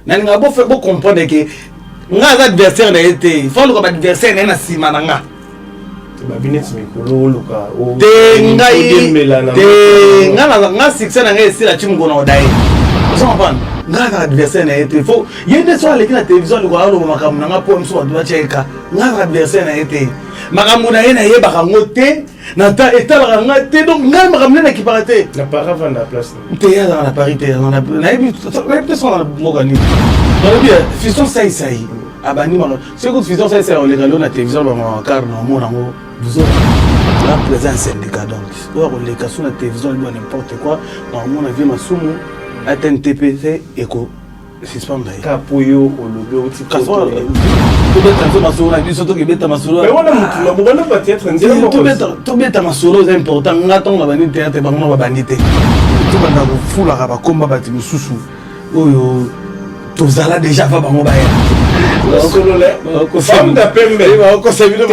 Nanga bo fait bo comprendre que nga adversaire na été. Il faut le adversaire na simananga. Babinets mikolo luka o nga succès na nga esi la timu kona odai so comprendre nga adversaire na été faut yende so aleki na télévision le ko makambo na nga po mso wa cheka nga adversaire na été makambo na ye na ye baka ngote na ta etala nga te donc nga makambo na kiparate na parava na place te ya na parité na yebi son na mogani donc bien fiston sai abani mano c'est que fiston sai on les galo na télévision ba car na mo na ngo vous avez la présence syndicat donc on les cas sur la télévision n'importe quoi on a vu ma soumu ATNTP éco suspend d'ailleurs capoyo au logo aussi kaso to beta masolo na biso to ke beta masolo mais on a mutu ba ba peut-être ndelo to beta masolo c'est important ngato na bani théâtre ba ngona ba bandité to banda ko fula ka ba komba ba ti mususu oyo to zala déjà va ba ngoba ya solo le ko fam da pembe ko sabino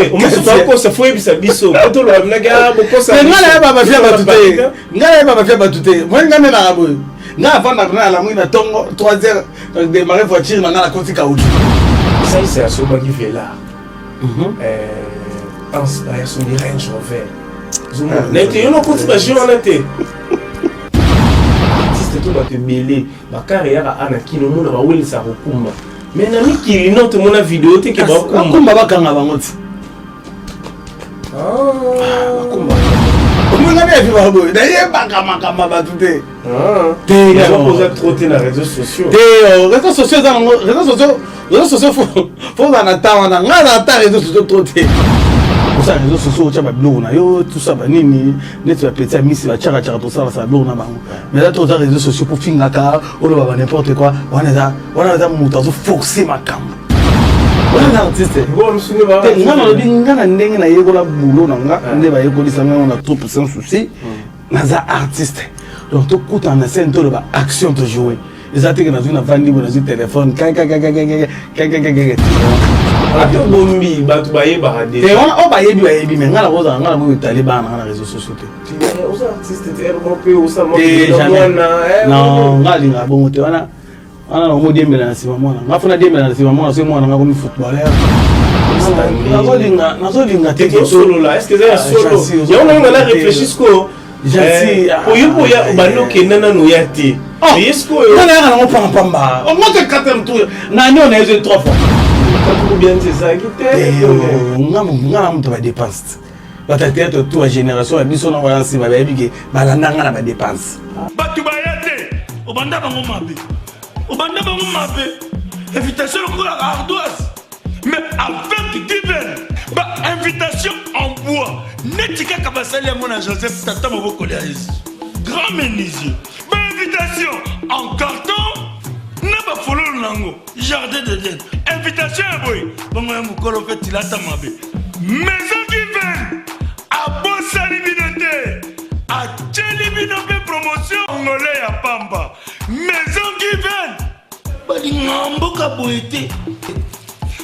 ko se foi bisa biso to lo na ga ko sa ngala ba ba fia batute ngala ba ba fia batute moi ngame na abo nga avant na la mwina tongo 3h démarrer voiture na la côte caoutchouc ça c'est à ce moment qui fait là pense à son Range Rover zuma n'était yo no côté ba jeu on était artiste to ba te belé ba carrière ana kino mona ba weli sa rokumba mais na mikili no te mona vidéo te ke ba kumba ba kanga bango ti kumba Mwenga bien vivre boy. D'ailleurs pas kama batute. T'es pas posé trop na réseaux sociaux. Réseaux sociaux faut en attendre na ngala réseaux sociaux trop té. Pour ça réseaux sociaux tu as blog na yo tout ça ba nini net tu petit misi ba chaka pour ça ça blog na bango. Mais là tous les réseaux sociaux pour finga ka ou le ba n'importe quoi. On a mutazo forcer ma cam. On artiste bon sunu ba ngana lobi ngana ndenge na yekola boulot na nga nde ba yekolisa nga on a trop sans souci naza artiste donc to kuta na scène to le ba action to jouer les artistes na zuna vandi bona zu téléphone ato bombi batu ba yeba hade te wana o ba yebi mais ngala roza ngala mo taliban na réseaux sociaux te os artistes te européen ou ça mo non ngali nga bon te wana ana no modi mbele na sima mwana ngafuna di mbele na sima mwana so mwana ngako ni footballer nazolinga te solo là est-ce que c'est solo ya on a réfléchi ko jasi pour ya bano ke nana no yati est-ce que nana ngana ngo pamba on monte 4e tour na nyo na ezo 3 fois pour bien c'est ça qui te ngam mto ba dépense bata tête toute génération ya biso na wala sima ba yebike balanda ngana ba dépense batu ba yate obanda bango mabe obanda bango mabe invitation pour la ardoise mais avec divers bah invitation en bois netika kabasali ya mona Joseph tata maboko ya Yesu grand menuisier bah invitation en carton na ba fololo nango jardin de Dieu invitation boy bongo ya mukolo fait tilata mabe maison divers a bosali binote a tcheli binote promotion ngolé ya pamba maison divers balingamboka boité.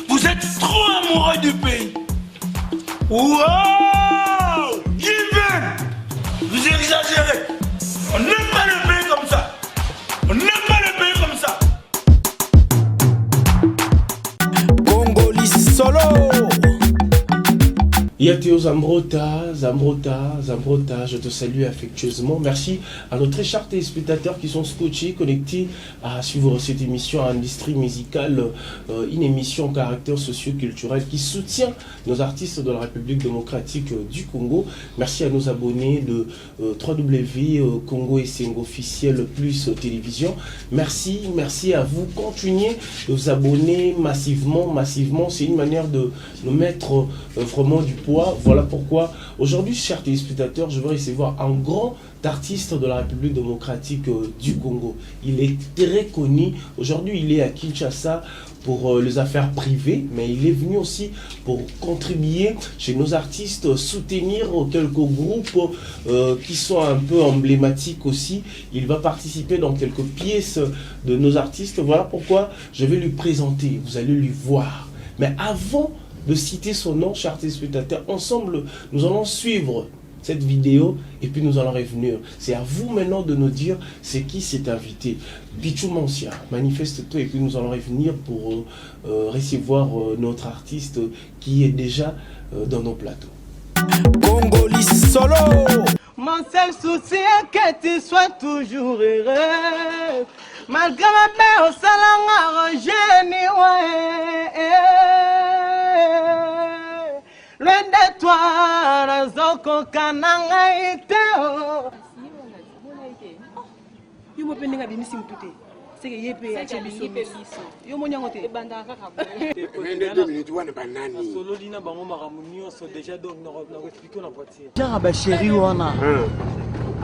Vous êtes trop amoureux du pays. Wow! Given! Vous exagérez. On n'aime pas le pays comme ça. On n'aime pas le pays comme ça. Congolais solo. Yatio Zambrota, je te salue affectueusement. Merci à nos très chers téléspectateurs qui sont scotchés, connectés à suivre cette émission Industrie musicale, une émission caractère socio-culturel qui soutient nos artistes de la République démocratique du Congo. Merci à nos abonnés de www.congo Esengo officiel plus télévision. Merci à vous. Continuez de vous abonner massivement. C'est une manière de nous mettre vraiment du poids. Voilà pourquoi aujourd'hui, chers téléspectateurs, je veux recevoir un grand artiste de la République démocratique du Congo. Il est très connu. Aujourd'hui, il est à Kinshasa pour les affaires privées, mais il est venu aussi pour contribuer chez nos artistes, soutenir quelques groupes qui sont un peu emblématiques aussi. Il va participer dans quelques pièces de nos artistes. Voilà pourquoi je vais lui présenter. Vous allez lui voir. Mais avant de citer son nom, chers téléspectateurs, ensemble, nous allons suivre cette vidéo et puis nous allons revenir. C'est à vous maintenant de nous dire c'est qui cet invité. Pichou Mancia, manifeste-toi et puis nous allons revenir pour recevoir notre artiste qui est déjà dans nos plateaux. Congolais solo. Mon seul souci est que tu sois toujours heureux. Malgré ma paix au salon arrangé, loin de toi, Razoko Kananga Iteo. Yo mo pendenga bimisi mutute. C'est que yepe ya chebiso. Yo mo nyango te. Banda kaka. Mais 2 minutes wana banani. Solo dina bango maramunio so déjà donc na expliquer na voiture. Tanga ba chéri wana.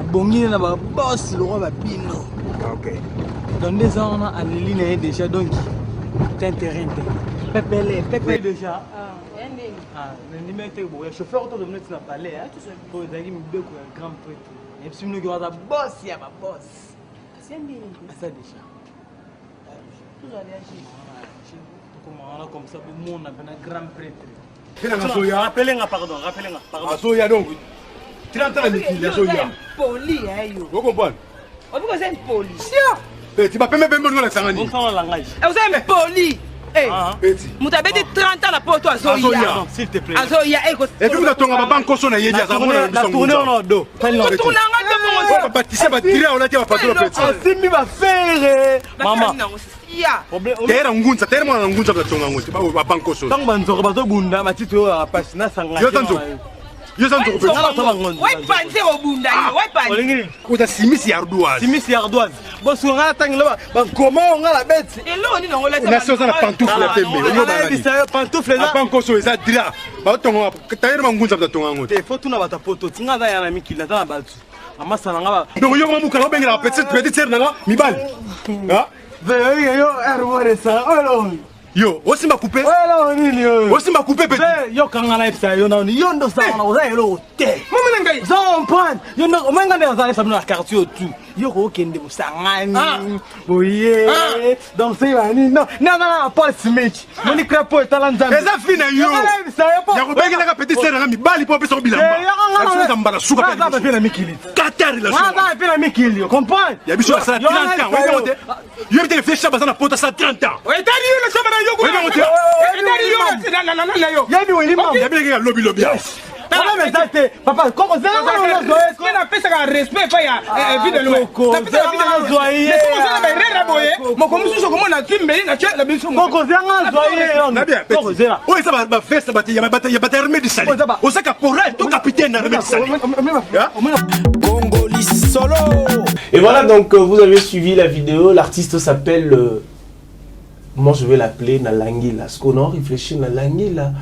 Abongine na ba boss le roi ba bino. OK. Dans des ans on a Aneline déjà donc t'intéresse. Pepele déjà. Le numéro est bon. Le chauffeur autour de nous n'a pas l'air. Pour les amis, il y a un grand prêtre. Et puis nous avons un boss, il y a un boss. C'est bien. Ça déjà. Tout va réagir. Comment comme ça, le monde a un grand prêtre. Rappelez-moi, pardon. Asoya donc. 30 ans de Asoya. Poli, Vous comprenez? on vous êtes poli. Tu vas pas même dans la sangani. On parle en langage. Vous êtes poli. Petit. Vous avez dit 30 ans la porte à Azoya. S'il te plaît. Azoya, Et puis vous attendez à banque sonne yedi à Zamona. La tournée en dos. Vous tournez en dos. On va bâtir va tirer on a dit on va pas le petit. Simi va faire. Maman. Terre ngunza, terre mwana ngunza ba tonga nguti ba banque sonne. Tant banzo bazo bunda matito a passe na sanga. Yo tanzo. Yo tanzo ko Ouais, panze au bunda. Ouais, panze. Olingi. ko ta simisi ardoise. Simisi ardoise. Bosso nga tangi là ba comment on a la bête. Et là on est dans la Na soza na pantoufle la pembe. Yo ba Ala bisa pantoufle na na. banque sonne za dira. Ba tonga terre ngunza ba tonga nguti. Te fotu na bata poto tinga da yana mikila ta batu. Amasa na nga. Donc yo mamuka lo bengela petite terre na mibal. Ha? Yo erwore sa. Olo. Yo, aussi m'a coupé. Olo nini yo. Aussi m'a coupé petit. Yo kanga na epsa yo na ni yo ndo sa na oza elo te. Mama ngai. Zon point. Yo no manga na za sa na quartier tout. Yo ko kende busangani. Boye. Donc c'est vani non. Na Paul Smith. Moni crapo talanza. Eza fine yo. Ya ko bengela ka petite terre na mibali po pesa bilamba. Aso za mbala suka pa. Za pena mikili. Katari la suka. Za pena mikili. Comprends? Ya biso ça 30 ans. Ouais monter. Yo te réfléchir bazana pota ça 30 ans. Ouais tali yo le sabana yo. Ouais monter. Yo. Ya bi weli mam. Ya bi lobby lobby. Papa, comment ça on appelle ça un respect pas ya vie de l'eau. Ça peut être vie de l'eau. Mais comment ça va rire boye? Mon comme ça comment na timbe na tcha la biso. Koko zanga zoye. Na bien. Koko zera. Oui ça va festa bati ya bata armée de sali. Osaka porel to capitaine na armée de sali. Congolais solo. Et voilà donc vous avez suivi la vidéo, l'artiste s'appelle moi je vais l'appeler Nalangila. Ce qu'on a réfléchi Nalangila.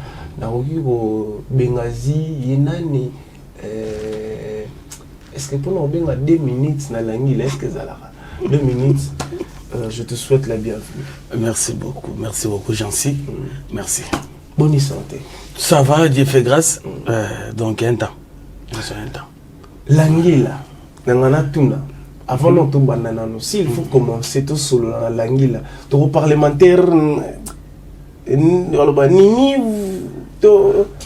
Bengazi Yenani est-ce que pour nous benga 2 minutes na langila est-ce que ça là 2 minutes je te souhaite la bienvenue. Merci beaucoup Jancy. Merci. Bonne santé. Ça va, Dieu fait grâce. Donc un temps. Langila nangana tuna avant notre banana s'il faut commencer tout solo la langila to parlementaire nini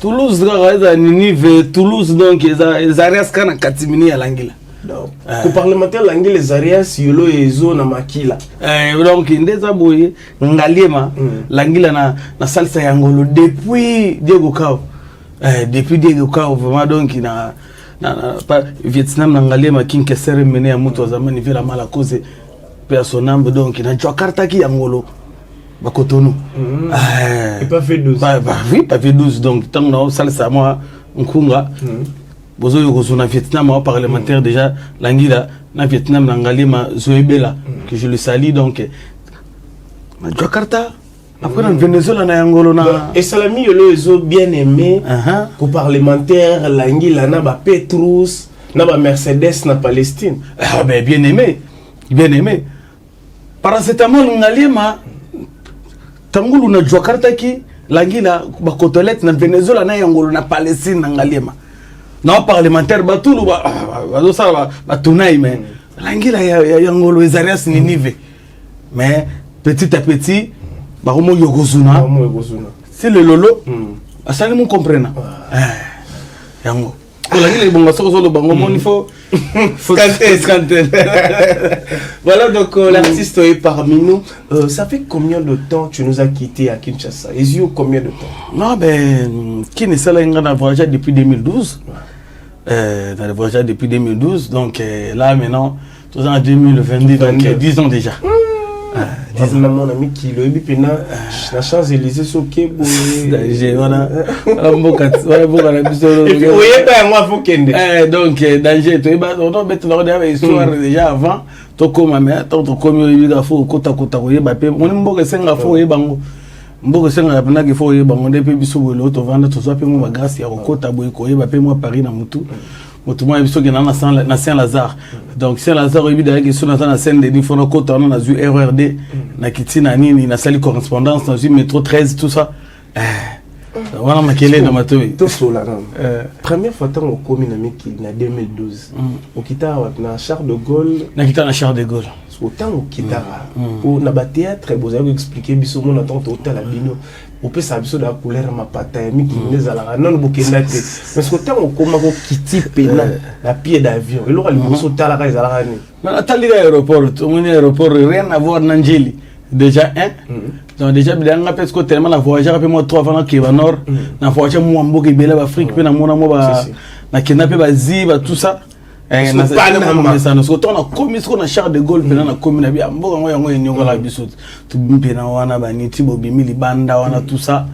Toulouse Toulouse donc les arias kana katimini ya langila. Ko parlementaire langila les arias yolo ezo na makila. Donc ndeza boye ngaliema langila na salsa ya ngolo depuis Diego Kao. Depuis Diego Kao vraiment donc na Vietnam na ngaliema kinkesere mene ya mtu wa zamani vile mala cause personnel donc na Jakarta ki ya ngolo. Bakotonou. Et pas fait 12. Oui, pas fait 12. Donc, tant que nous salsa moi, Nkunga, bozo yo na Vietnam au parlementaire déjà, l'angila na Vietnam nangalima Zoebela que je le salue donc. Na Jakarta, après dans Venezuela na Angolo na. Et Salami yo ezo bien aimé. Pour parlementaire l'angila na ba Petrus, na ba Mercedes na Palestine. Ah ben bien aimé. Paracétamol ngalima Tangulu na Jakarta ki langila bakotolete na Venezuela na Angolo na Palestine na ngalema. Na parlementaire batulu bazo sala batunai mais langila ya Angolo ezarias ni nive. Mais petit à petit bakomo yogozuna. C'est le lolo. Asali mon comprena. Yango. Voilà, donc l'artiste est parmi nous. Ça fait combien de temps tu nous as quittés à Kinshasa? Combien de temps? Non, ben, Kinshasa, on a voyagé depuis 2012. On a voyagé depuis 2012. Donc là, maintenant, tout en 2022, donc 10 ans déjà. Mon ami qui le dit la chance Élysée soké voilà donc danger to ba on bet la histoire déjà avant to comme mais tant to comme il ga fo kota kota ko yeba pe on mboka senga fo yebango mboka senga pena ke fo yebango depuis biso bolo to vanda to so pe mo grâce ya ko kota boy ko yeba pe mo Paris na mutu Motumo biso ke na Saint-Lazare. Donc Saint-Lazare il y a sur la scène de Nifono Kota on a vu RRD na kitina nini na sali correspondance dans une métro 13 tout ça. Voilà ma kele na matoyi. Tout cela. Première fois tant au commune amiki na 2012. Au kita na Charles de Gaulle. Na kita na Charles de Gaulle. Autant au kita pour na ba théâtre vous avez expliqué biso mon attente hôtel à Bino. On peut savoir de la couleur ma pataille mi qui les ala non bokenda te mais ce temps on commence ko kiti pena la pied d'avion et là le sauter à la raise à la rani mais attendez l'aéroport mon aéroport rien à voir n'angeli déjà donc déjà bien nga parce que tellement la voyageur après moi 3 ans qui va nord na voyageur moi mboka ibela Afrique pe na mona mo ba na kidnapper ba ziba tout ça na ça nous quand on a commis ce qu'on a Charles de Gaulle pena na commis na bia mboka ngo yango nyongo la biso tu pena wana ba niti bo bimili banda wana tout ça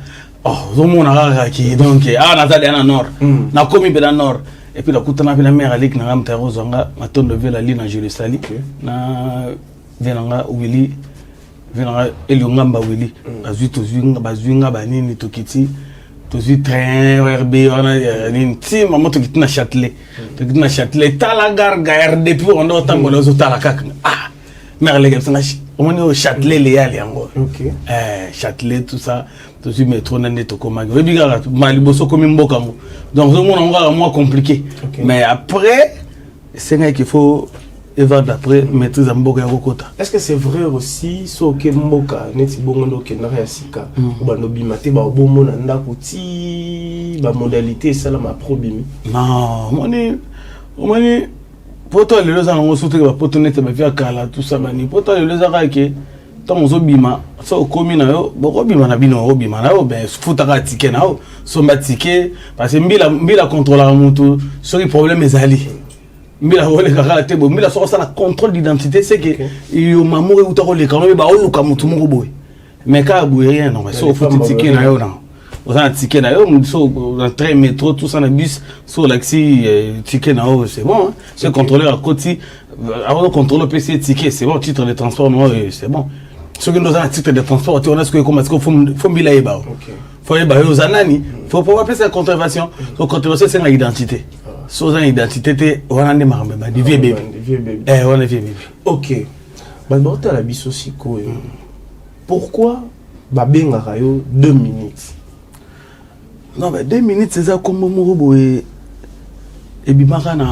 oh zo mona rara ki donc na za na nord na commis pena nord et puis la kutana pena mère alik na ngamta rozanga matondo vela li na Jules Sali na venanga Willy venanga Eliongamba Willy bazwinga banini tokiti tozi train RB on a une team maman to kitna Châtelet to kitna Châtelet tala garga RD puis on doit tango na zo tala kaka merle gam sanga on est au Châtelet les ali yango OK Châtelet tout ça tozi métro na neto koma go biga maliboso komi mboka ngo donc zo mona ngo moins compliqué mais après c'est vrai qu'il faut évadre après maîtrise à mboka ya kokota. Est-ce que c'est vrai aussi so ke mboka neti bongondo ke na ya sika ba no bimate ba bomo na ndako ti ba modalité ça la ma probimi non moni poto le loza ngo soute ba poto neti ba via kala tout ça bani poto le loza ka ke tant zo bima so komi na yo boko bima na bino ro bima na yo ben futa ka ticket na yo so ba ticket parce que mbila contrôler mutu so les problèmes ezali Mila wole kaka te bo mila so ça la contrôle d'identité c'est que yo mamour ou ta le kanobe ba oluka mutu moko boy mais ka boy rien non so faut ticket na yo non on a ticket na yo so dans train métro tout ça na bus so l'axi ticket na yo c'est bon c'est contrôler à côté avant de contrôler PC ticket c'est bon titre de transport non c'est bon ce que nous a titre de transport on a ce que comme est-ce que faut mila eba faut eba yo zanani faut pas appeler ça contravention donc contravention c'est l'identité sans identité on a des marmes des vieux bébés on est vieux bébés OK bah tu la biso siko pourquoi ba benga rayo 2 minutes non mais 2 minutes c'est ça comme morobo et bimaka na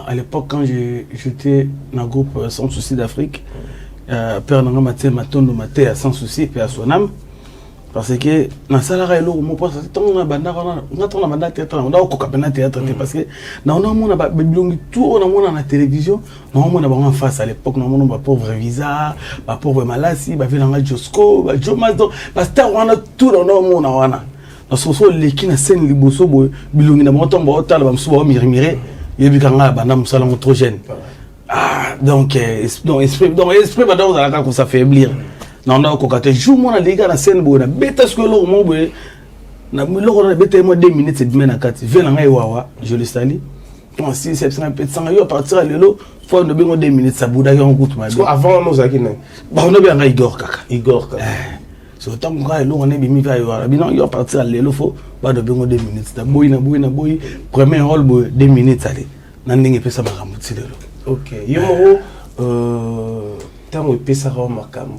à l'époque quand j'étais dans groupe Sans Souci d'Afrique père nanga maté matondo maté à Sans Souci et à son âme parce que na salara elo mo pas tant na banda on a banda théâtre on a ko kapena théâtre parce que na on a mona ba bilongi tout on a mona na télévision na on mona ba en face à l'époque na mona ba pauvre visa ba pauvre malasi ba vela nga Josco ba Jomazo ba star on a tout on a mona wana na so leki na scène liboso bo bilongi na moto ba otala ba msuba mirimire yebi kanga banda musala mo trop jeune donc esprit ba dans la ka ko s'affaiblir non non kokate jour moi les gars la scène bo na beta ce que lo mo bo na lo na beta mo 2 minutes et demi na kati vena ngai wawa je le sali on si c'est un peu de sang yo partir à lelo faut no bengo 2 minutes ça bouda yo ngoutu ma parce avant nous akina ba on bien ngai Igor kaka so tant que lo on est bimi va yo non yo partir à lelo faut ba no bengo 2 minutes da boy na boy premier rôle bo 2 minutes allez na ndenge pesa ba ramutsi lelo OK yo mo tango pesa ra makambo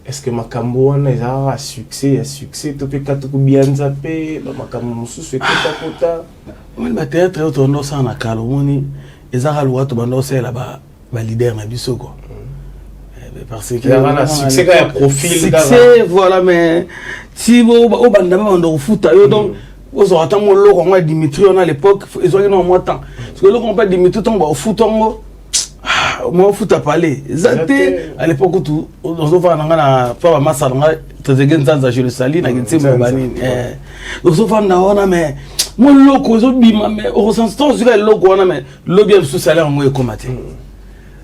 est-ce que makambo wana ezara succès to pe katuku bianza pe ba makambo mususu ekota on le théâtre auto ndo sana kalo moni ezara lwa to bando sela ba leader na biso quoi parce que la succès ka profil succès voilà mais si bo banda ba ndo futa yo donc Aux autres, on a Dimitri, on a l'époque, ils ont eu moins de temps. Parce que là, on a Dimitri, on va au foot, on va au foot à parler. À l'époque où tout, on a pas massa, on a Tazegen je le sali, on a dit mon bani. Donc, on a mais moi, loco, ils ont dit, mais au sens, c'est le loco, on a mais le bien sous salaire, on va combattre.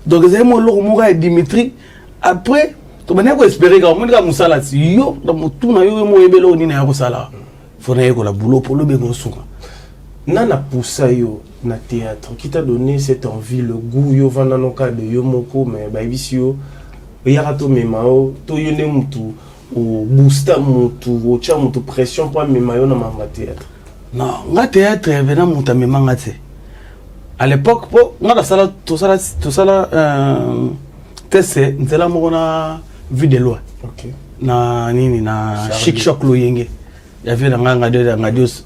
Donc, ils ont eu mon gars Dimitri. Après, tu vas espérer que mon gars Moussa là, yo, dans mon tour, na yo, moi, ebelo, ni na Moussa là. Faut que la boulot pour le bégon souvent. Nana poussa yo na théâtre qui t'a donné cette envie, le goût yo vanda no cas de yo moko mais ba bisio yarato memao to yone mutu o boosta mutu o cha mutu pression pour memayo na mama théâtre. Non, nga théâtre venant muta memanga te. À l'époque po nga da sala to sala tese ntela mo na vu de loin. OK. Na nini na chic choc lo yenge. Il y avait un Dios,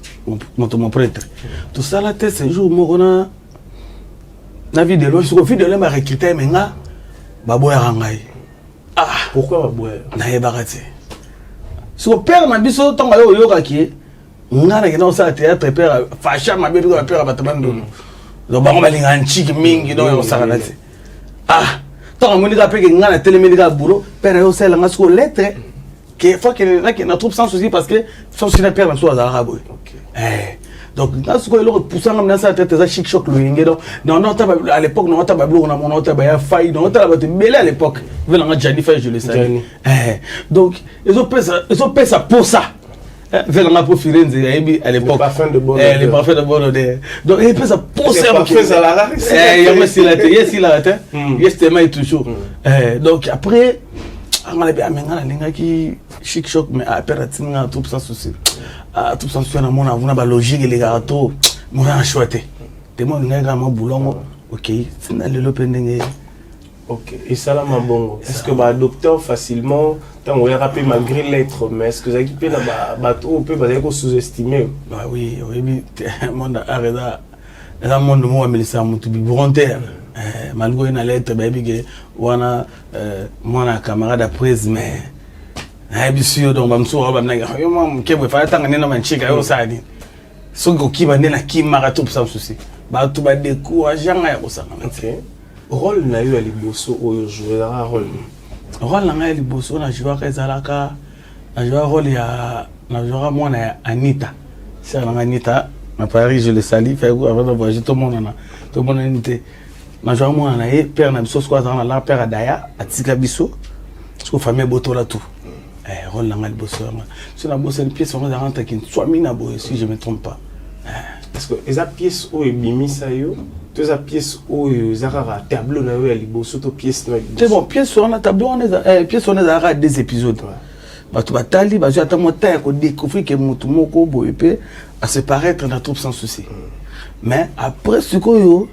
mon prêtre. Tout ça là, c'est un jour où on a vu de l'eau. Je suis de l'homme à recruter, mais là, Baboya Rangaï. Ah, pourquoi Baboya? Naïe Barati. Si on perd ma biso, tant que yo kaki, on a regardé ça à théâtre, père, fâché ma bébé, père, abattement. Donc, on va aller en chic, ming, donc on s'en a dit. Ah, tant que mon gars, on a télémédical boulot, père, on s'est là, on a lettre. Il faut qu'il y ait un troupe sans souci parce que sans souci, il n'y a pas de chose à l'arabe. Donc, dans ce cas, il poussé dans sa tête, ça chic choc le yingue. Non, à l'époque, on a un faille, on a un à l'époque. Vous avez Gianni fait, je le sais. Donc, ils ont fait ça pour ça. Vers la profilence à l'époque. Les parfums de bonne odeur. Les parfums de bonne odeur. Donc, ils ont fait ça pour ça. Les parfums à la rare. Il y a il a été. Il est toujours. Donc, après, on a bien qui chic choc mais après on tout sans souci tout sans souci on a une logique les gars tout on a choisi des mots on a vraiment boulot OK c'est dans le pending. OK et ça là ma bongo est-ce que bah docteur facilement tant on est rappelé malgré l'être mais est-ce que ça qui peut là bateau on peut pas dire sous-estimer bah oui monde arrête là monde moi mais ça mon tout volontaire malgré une lettre baby que wana mon camarade à prise mais bien sûr donc bam so bam na yo mam ke bo fa tanga nena man chika yo sadi so ko kiba nena ki marato sans souci ba to ba décourager ya ko sanga. OK rôle na yo ali bosso o jouer la rôle na ali bosso na jouer ka zalaka na jouer rôle ya na jouer moi na Anita c'est na Anita na Paris je le salue fait avant de voyager tout le monde n'était na jouer moi na père na biso quoi dans la père Adaya atika biso parce que famille boto là tout rôle dans le bosso sur la bosse une pièce on a rentré qui soit mis na boy si je me trompe pas parce que esa pièce o ebimisa yo to esa pièce o ezara tableau na yo ya liboso to pièce na c'est bon pièce on a tableau on est pièce on est des épisodes ba to batali ba jata mota ko découvrir que mutu moko boy pe à se paraître dans troupe sans souci mais après ce que yo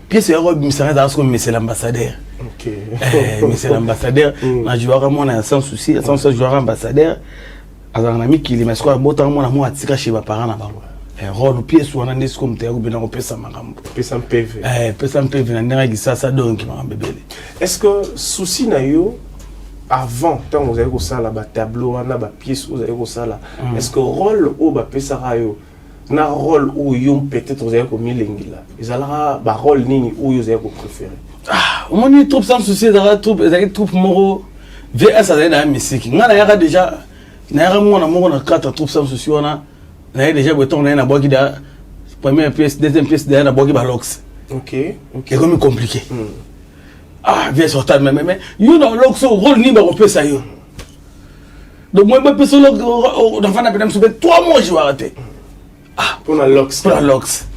pièce ya ebimisa dans ce que mais c'est l'ambassadeur. OK. Mais c'est l'ambassadeur. Je joueur vraiment sans souci, sans ce joueur ambassadeur. Un ami qui est mais quoi botan mon amour atika chez mes parents là-bas. Rôle pièce ou on a des comme t'es ou bien on peut ça maram. Peut ça PV. Peut ça PV na ngi ça donc ma bébé. Est-ce que souci na yo avant tant vous avez ça là ba tableau on a ba pièce vous avez ça là. Est-ce que rôle au ba pesa yo na rôle où yo peut-être vous avez comme lingi là. Ils allera ba rôle nini où vous avez préféré. Ah, on est troupe sans souci dans la troupe moro VS ça dans musique. Ngana yaka déjà na yaka mo na 4 troupes sans souci on a déjà beton na boki da première pièce deuxième pièce derrière na boki ba lox. OK. C'est comme compliqué. Ah, viens sortir mais you know lox au rôle ni ba on peut ça yo. Donc moi peux ça lox dans fana pedam souper 3 mois je vais arrêter. Ah, pour la lox. Pour la lox.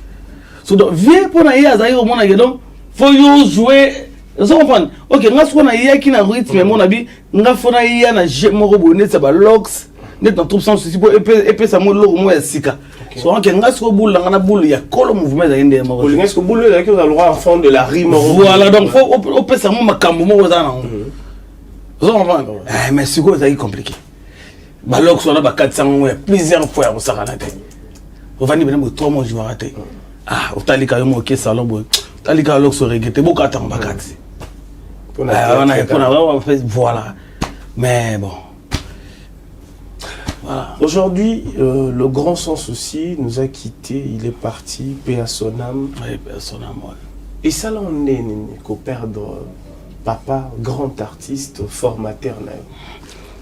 So donc viens pour na ya za yo mo na donc faut yo jouer vous comprenez OK nga ce qu'on a hier qui na rythme mon abi nga fona hier na je moko bonnet ça ba lox net dans troupe sans souci pour épée ça mo lo mo sika so OK nga ce ko boule nga na boule ya kolo mouvement za inde mo boule nga ce ko boule là que vous allez en fond de la rime voilà donc faut épée ça mo makambo mo za na vous comprenez mais c'est quoi ça est compliqué ba lox on a ba 400 plusieurs fois pour ça na tête on va ni bien 3 mois je vais rater ah utalika yo mo ke salon boy talika lox so regretter beaucoup attendre bakati on a voilà mais bon Voilà. Aujourd'hui, le grand sans souci nous a quittés, il est parti, paix à son âme. Oui, paix à son âme, ouais. Et ça, là, on est qu'au perdre papa, grand artiste, formateur.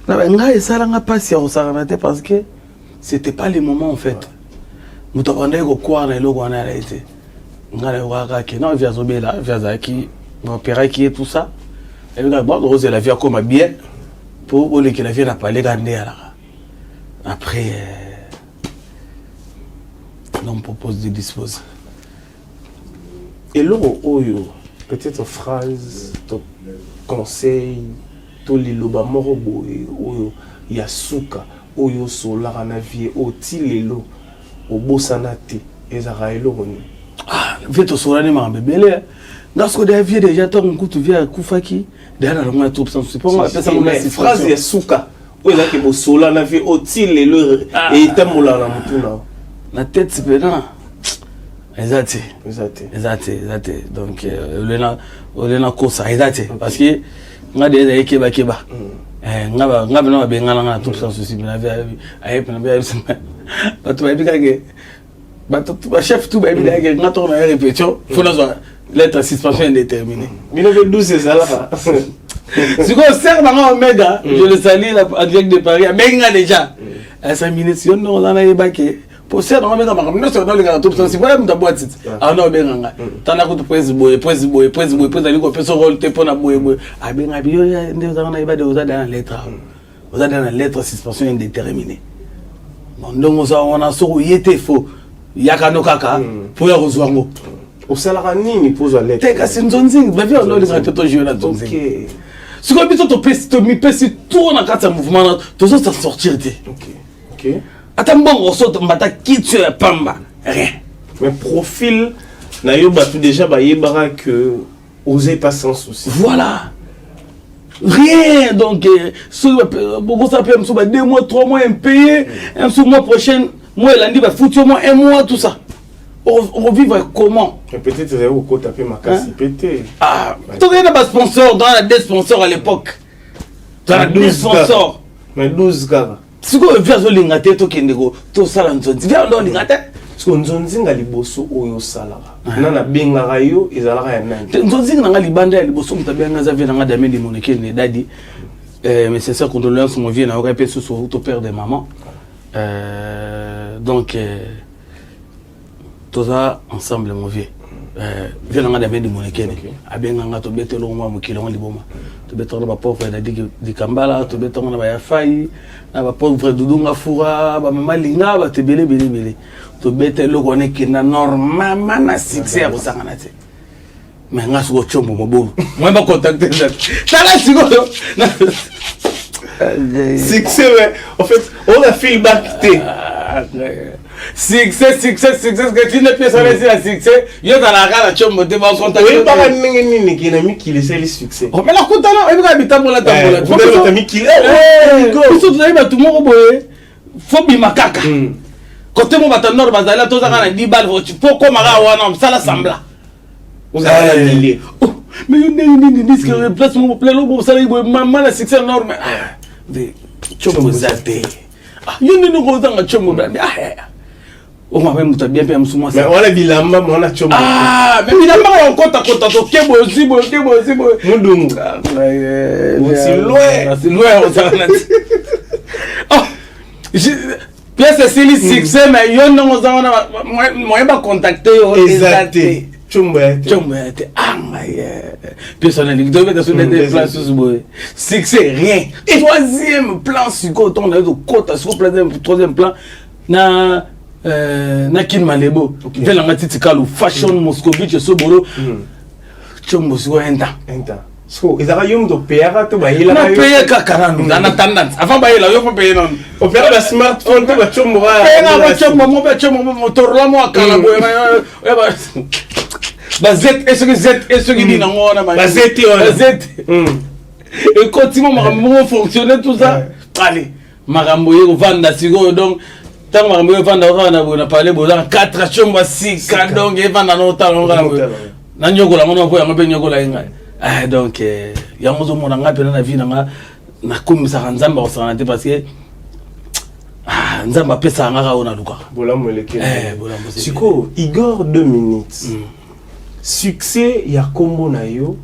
Nga et ça, là, pas si on s'en parce que c'était pas les moments en fait. Nous t'avons dit quoi, on a le droit à été. Nga le droit qui non, via Zobela, via Zaki, opéra qui est tout ça. Et le gars, bon, Rose, la vie comme bien pour que la vie n'a pas les gardés là. Après, on propose de disposer. Et là, peut-être phrase, conseil, tout les loba morobo, yasuka, oyo solara na vie, o tilelo, o bosanate, ezaraelo roni. Ah, vite au solani ma bébé. Lorsque des vieux déjà tant qu'on coûte via Koufaki, derrière le moins tout sans c'est pas moi ça une phrase yasuka, o là que bo sola na vie, o tilelo et tamola na mutuna. La tête c'est pédant. Exact. Donc, on est dans course, exact. Parce que, on a des keba. On a des gens tout sans souci. Chef, tout, on a tourné une répétition. Il faut l'être suspension indéterminée. 1912, c'est ça là. Si on sert dans Omega, je le salue avec de Paris, mais déjà. À 5 minutes, on a eu baqué. Pour ça, on a mis dans le gars tout ça. Si vous avez une boîte, ah non, ben nga. T'en as coûté presse boy, aller qu'on peut se rôle te pour na boy. Ah ben nga bio ya ndé vous avez de vous avez dans lettre. Vous avez dans la lettre suspension indéterminée. Donc on a sur yété faux. Yakano kaka pour ya rozwango. Au salaire nini pose la lettre. Teka sinzonzing, ba vient on le gars to jouer na zonzing. OK. Ce qu'on dit to pèse to mi pèse tout na carte mouvement, to ça sortir té. OK. Attends, bon, on saute, on qui tu es pamba. Rien. Mais profil, Nayoba, tout déjà, bah, yébara que osez pas sans souci. Voilà. Rien. Donc, beaucoup ça peut me 2 mois, 3 mois, impayé. Un sous mois prochain, moi, lundi, va foutre au moins 1 mois, tout ça. On vivre comment? Peut-être que vous avez tapé ma casse, pété. Ah, tu as des sponsors, dans la des sponsors à l'époque. Tu as 12 sponsors. Mais 12 gars. Si vous avez l'ingate, tout ça, vous avez l'ingate. Parce que Nzonzi nga liboso oyo salara. Nana benga rayo ezalaka ya nani. Nzonzi nga libanda ya liboso mutabenga za vient nga damé de moneke ne dadi. Mais c'est ça condoléances mon vieux na répété sur ton père de maman. Donc tout ça ensemble mon vieux. Vient nga damé de moneke ne. Abenga nga to betelo mo mukilo mo liboma. To betolo ba pauvre na di Kambala, to betolo na ba ya fai, na ba pauvre dudunga fura, ba mama linga ba te belé. To betelo kone kina normalement na succès à bosangana te. Mais nga suko chombo mobulu. Moi ba contacter ça. Tala siko. Succès ouais. En fait, on a feedback té. Succès que tu ne peux pas la succès. Yo dans la gala chombo te ba contacter. Oui, pas nini qui na mi qui le c'est le succès. Oh mais la contana, e ba bita mola tambola. Vous avez ta mi qui go. Tout ça ba tout le monde boye. Faut bi makaka. Côté mon bâton nord bazala to zaka na 10 balles pour comme ara wana sala sambla. Vous avez la lié. Mais une disque place mon plein lobo sala ibo maman la succès énorme. De chombo zate. Ah yone no go zanga chombo brandi. Ah. On m'a même bien bien msuma ça. Mais on a bilamba on a chombo. Ah, mais bilamba on compte to kebo aussi. Mudungu. C'est loin on s'en a. Oh. Pièce c'est le succès mais yo non moi pas contacter exacté chumbe ah mais personnellement devait être sur des plans sous boy succès rien troisième plan sur côté on a de côté sur troisième plan na kin malebo vela ngati kalu fashion moscovitch so bolo chumbo sur un temps. So, ils avaient un opéra, tu vas y aller. On paye kakarano, dans la tendance. Avant de la, on paye non. Opéra le smartphone, tu vas chombo. Mon torla moi kalabo. Est-ce que dit non on a et continue ma fonctionner tout ça. Allez, marambo yo vanda sigo donc tant marambo yo vanda on a parlé bolan 4 chombo 6 donc et vanda no temps na nyogola ngono ko ya ngabe nyogola inga. Ah donc yango zo mona ngape na vie na komisa nzamba osana te parce que nzamba pesa ngaka ona luka bola moleke bola mbose siko Igor 2 minutes succès ya kombo na yo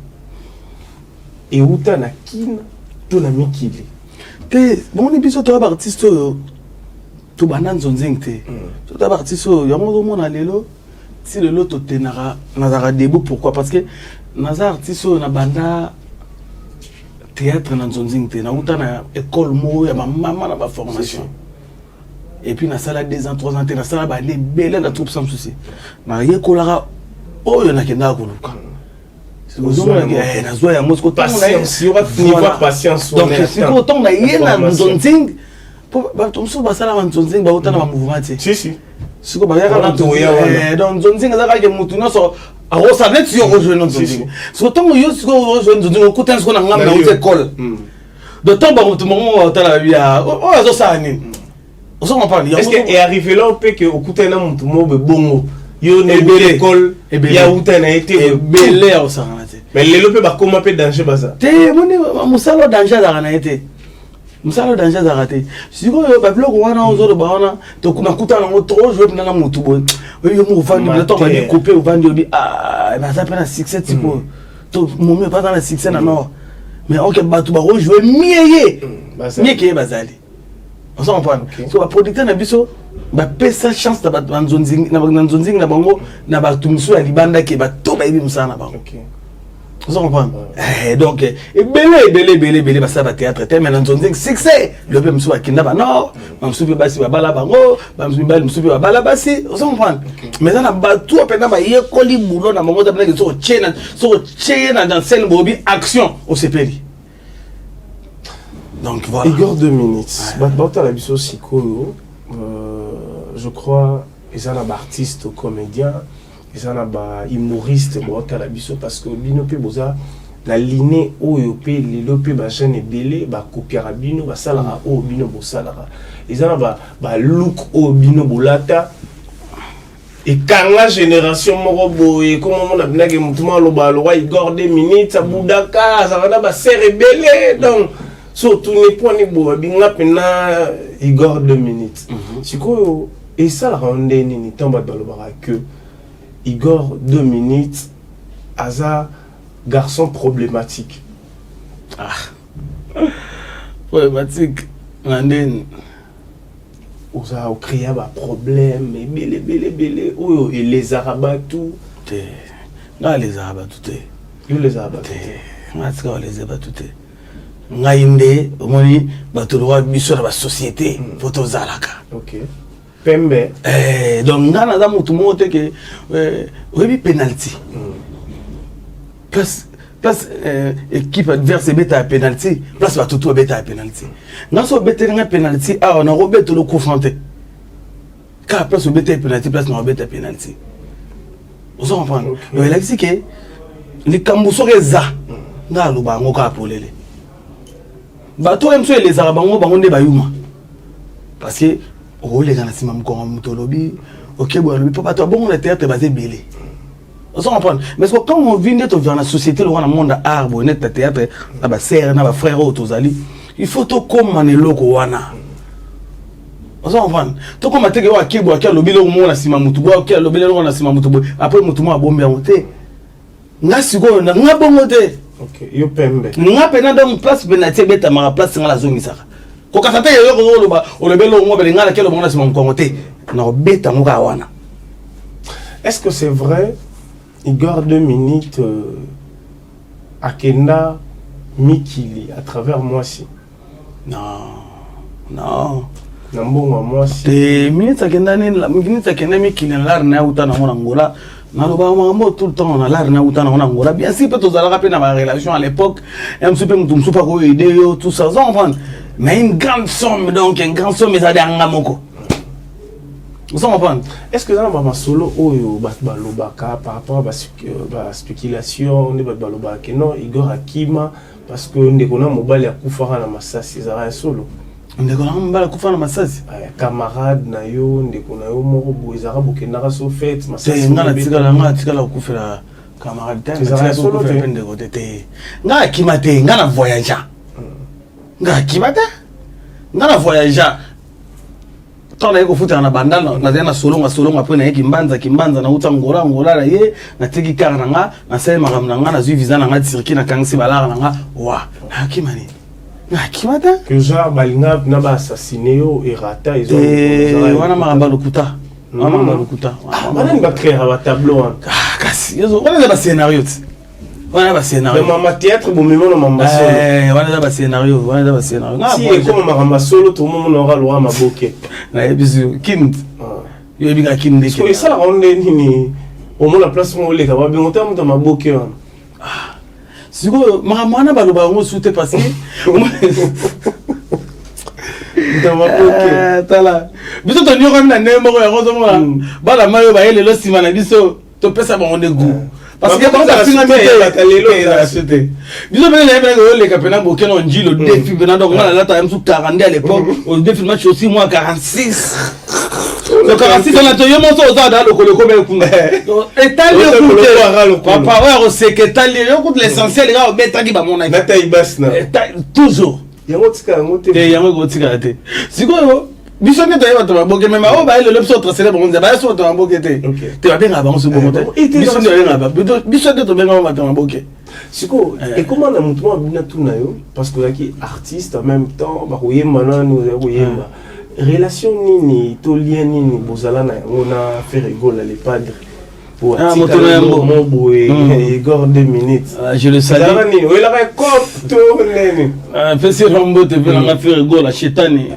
et uta na kina to na mikili te bon ni biso to ba artiste to banane zonzeng te to ba artiste ya mo mona lelo si lelo to tenara nazara debout pourquoi parce que nazar artiste na banda théâtre na zonzeng te na uta na école mo ya maman na ba formation et puis na sala 2 ans 3 ans na sala ba les belle na troupe sans souci na yekolara oyo na kenda kuluka na zoa ya mosco patience il y aura patience donc c'est autant na yena zonzing ba tumso ba sala ba zonzing ba utana ba mouvement ti si siko ba yaka donc zonzing za ka mutu no so a rosa net yo rejoindre zonzing so tant yo siko rejoindre zonzing ko tan siko na ngam na haute école de temps ba mutu mo tala bia o azo sa ni on s'en parle est-ce que est arrivé là peut que okutana mutu mo be bongo yo ne l'école ya utana été belé au sa mais les lopé ba comment peut danger baza te moni musalo danger za na été musalo danger za raté siko yo ba blog wana ozo ba wana to kuna kutana ngo trop jouer na mutu bo yo mo vandi le temps ba ni couper ou vandi obi ah ba ça peine 6 7 siko to mo me pas dans la 6 na non mais OK ba tu ba rejouer mieux que bazali on s'en prend so ba producteur na biso ba pesa chance na ba nzonzing na bango na ba tumsu ya libanda ke ba to ba ibi musana na bango OK on s'en prend donc belé ba ça ba théâtre te mais nzonzing succès le pe musu ba kinda ba non ba musu ba basi ba bala bango ba musu ba bala basi on s'en prend mais na ba tout pena ba ye koli boulot na bango da bana ke so chena dans scène bobi action au CPI. Donc voilà. Igor 2 minutes. Bata la biso siko je crois ils en artiste comédien, ils en humoriste bata la biso parce que bino pe boza la ligne oyo pe lelo pe ba jeune belé ba copier bino ba sala o bino bo sala. Ils en ba look o bino bolata et quand la génération moko boye comme on a bien que mutumo lo ba lo Igor 2 minutes abudaka ça va ba serre belé donc surtout les points ni boa binga pena Igor 2 minutes siko et ça la rende ni tamba balobara que Igor 2 minutes aza garçon problématique problématique nanden oza au créer ba problème et belé oyo et les arabes tout na les arabes tout yo les arabes na ska les arabes tout ngainde omoni batolwa biso na ba société photo zalaka OK pembe donc ngana za mutu mote ke webi penalty place équipe adverse beta penalty place batutu beta penalty ngaso beta nga penalty a on a robeto le confronté ka place beta penalty place na beta penalty on s'en prend mais là c'est que les kambuso reza ngalo ba ngoka polele bato même sur les arabes bango nde bayuma parce que o les gana sima mkongo mutolobi OK bon le papa to bon le théâtre basé belé on s'en prend mais quand on vient d'être dans la société le monde art bon net théâtre na ba sœur na ba frère otozali il faut to comme na loko wana on s'en prend to comme ateke wa kebo akia lobile o mona sima mutubo akia lobile o na sima mutubo après mutumo abombe amote ngasi ko na ngabongo te OK yo pembe nga pena donc place penalty beta mara place ngala zongisaka ko kasata yo ko loba o lebelo ngo bele ngala kelo mona sima mkongo te na beta ngoka wana. Est-ce que c'est vrai Igor 2 minutes akenda mikili à travers moi si non nambongo moi si te minutes akenda ni la minutes akenda mikili na na uta na ngola na loba mambo tout le temps on a l'art na uta na ngola bien sûr peut aux alaka pe na ma relation à l'époque un petit peu mutum super ko aider tout ça on prend mais une grande somme donc une grande somme ça d'anga moko vous comprenez. Est-ce que dans ma solo oyo balobaka par rapport à spéculation ne balobaka que non Igor Akima parce que ndekona mobali akufara na masasi za solo ndekona mobali akufara na masasi camarade na yo ndekona yo moko boizara bokendaka so fête masasi ngana tikala kufela camarade tanga solo pende côté te ngana Akima te ngana voyager ngana Akima te ngana voyager tant na yeko futa na bandal na solonga après na kimbanza na uta ngola la ye na teki kar na nga na sel magam na nga na zui visa na nga circuit na kangsi balara na nga wa na kimani na kimata que genre balinga na ba assassiner yo errata ils ont wana magamba lokuta wana ni ba créer ba tableau kasi yezo wana ba scénario wana ba scénario mais mama théâtre bon mais non mama solo wana ba scénario si et comme mama solo tout le monde aura le droit ma boquet na bisu kind yo binga kind de que ça on est ni au moins la place mo le ka ba bingo ta mo ma boquet siko mwana baloba ngo soute parce que dans ma boquet tala biso to nyoko na nembo ya rozo mona bala mayo ba ele lo sima na biso to pesa ba onde gu parce que quand ça finit c'était biso bele na bele le kapena boke no njilo défi bena donc ngala lata msu 40 à l'époque au défi match aussi moi 46 le 46 on a to yomo so za da lo koleko be kunga etalio kunga papa ouais c'est que etalio yo kut l'essentiel ga obeta ki ba mona na taille basse na toujours yango tika yango tika te sikoyo biso ne taye bato baboke mais mao ba le so tracer bon ba so to baboke te te ba benga ba so bon te biso ne benga ba biso ne to benga ba to baboke siko et comment na mutu mo bina tuna yo parce que qui artiste en même temps ba koyemba na nous koyemba relation nini to lien nini bozala na on a fait rigoler les padres pour mon boy Igor 2 minutes je le salue il a récolté nene fait c'est Rambo te on a fait rigoler chetani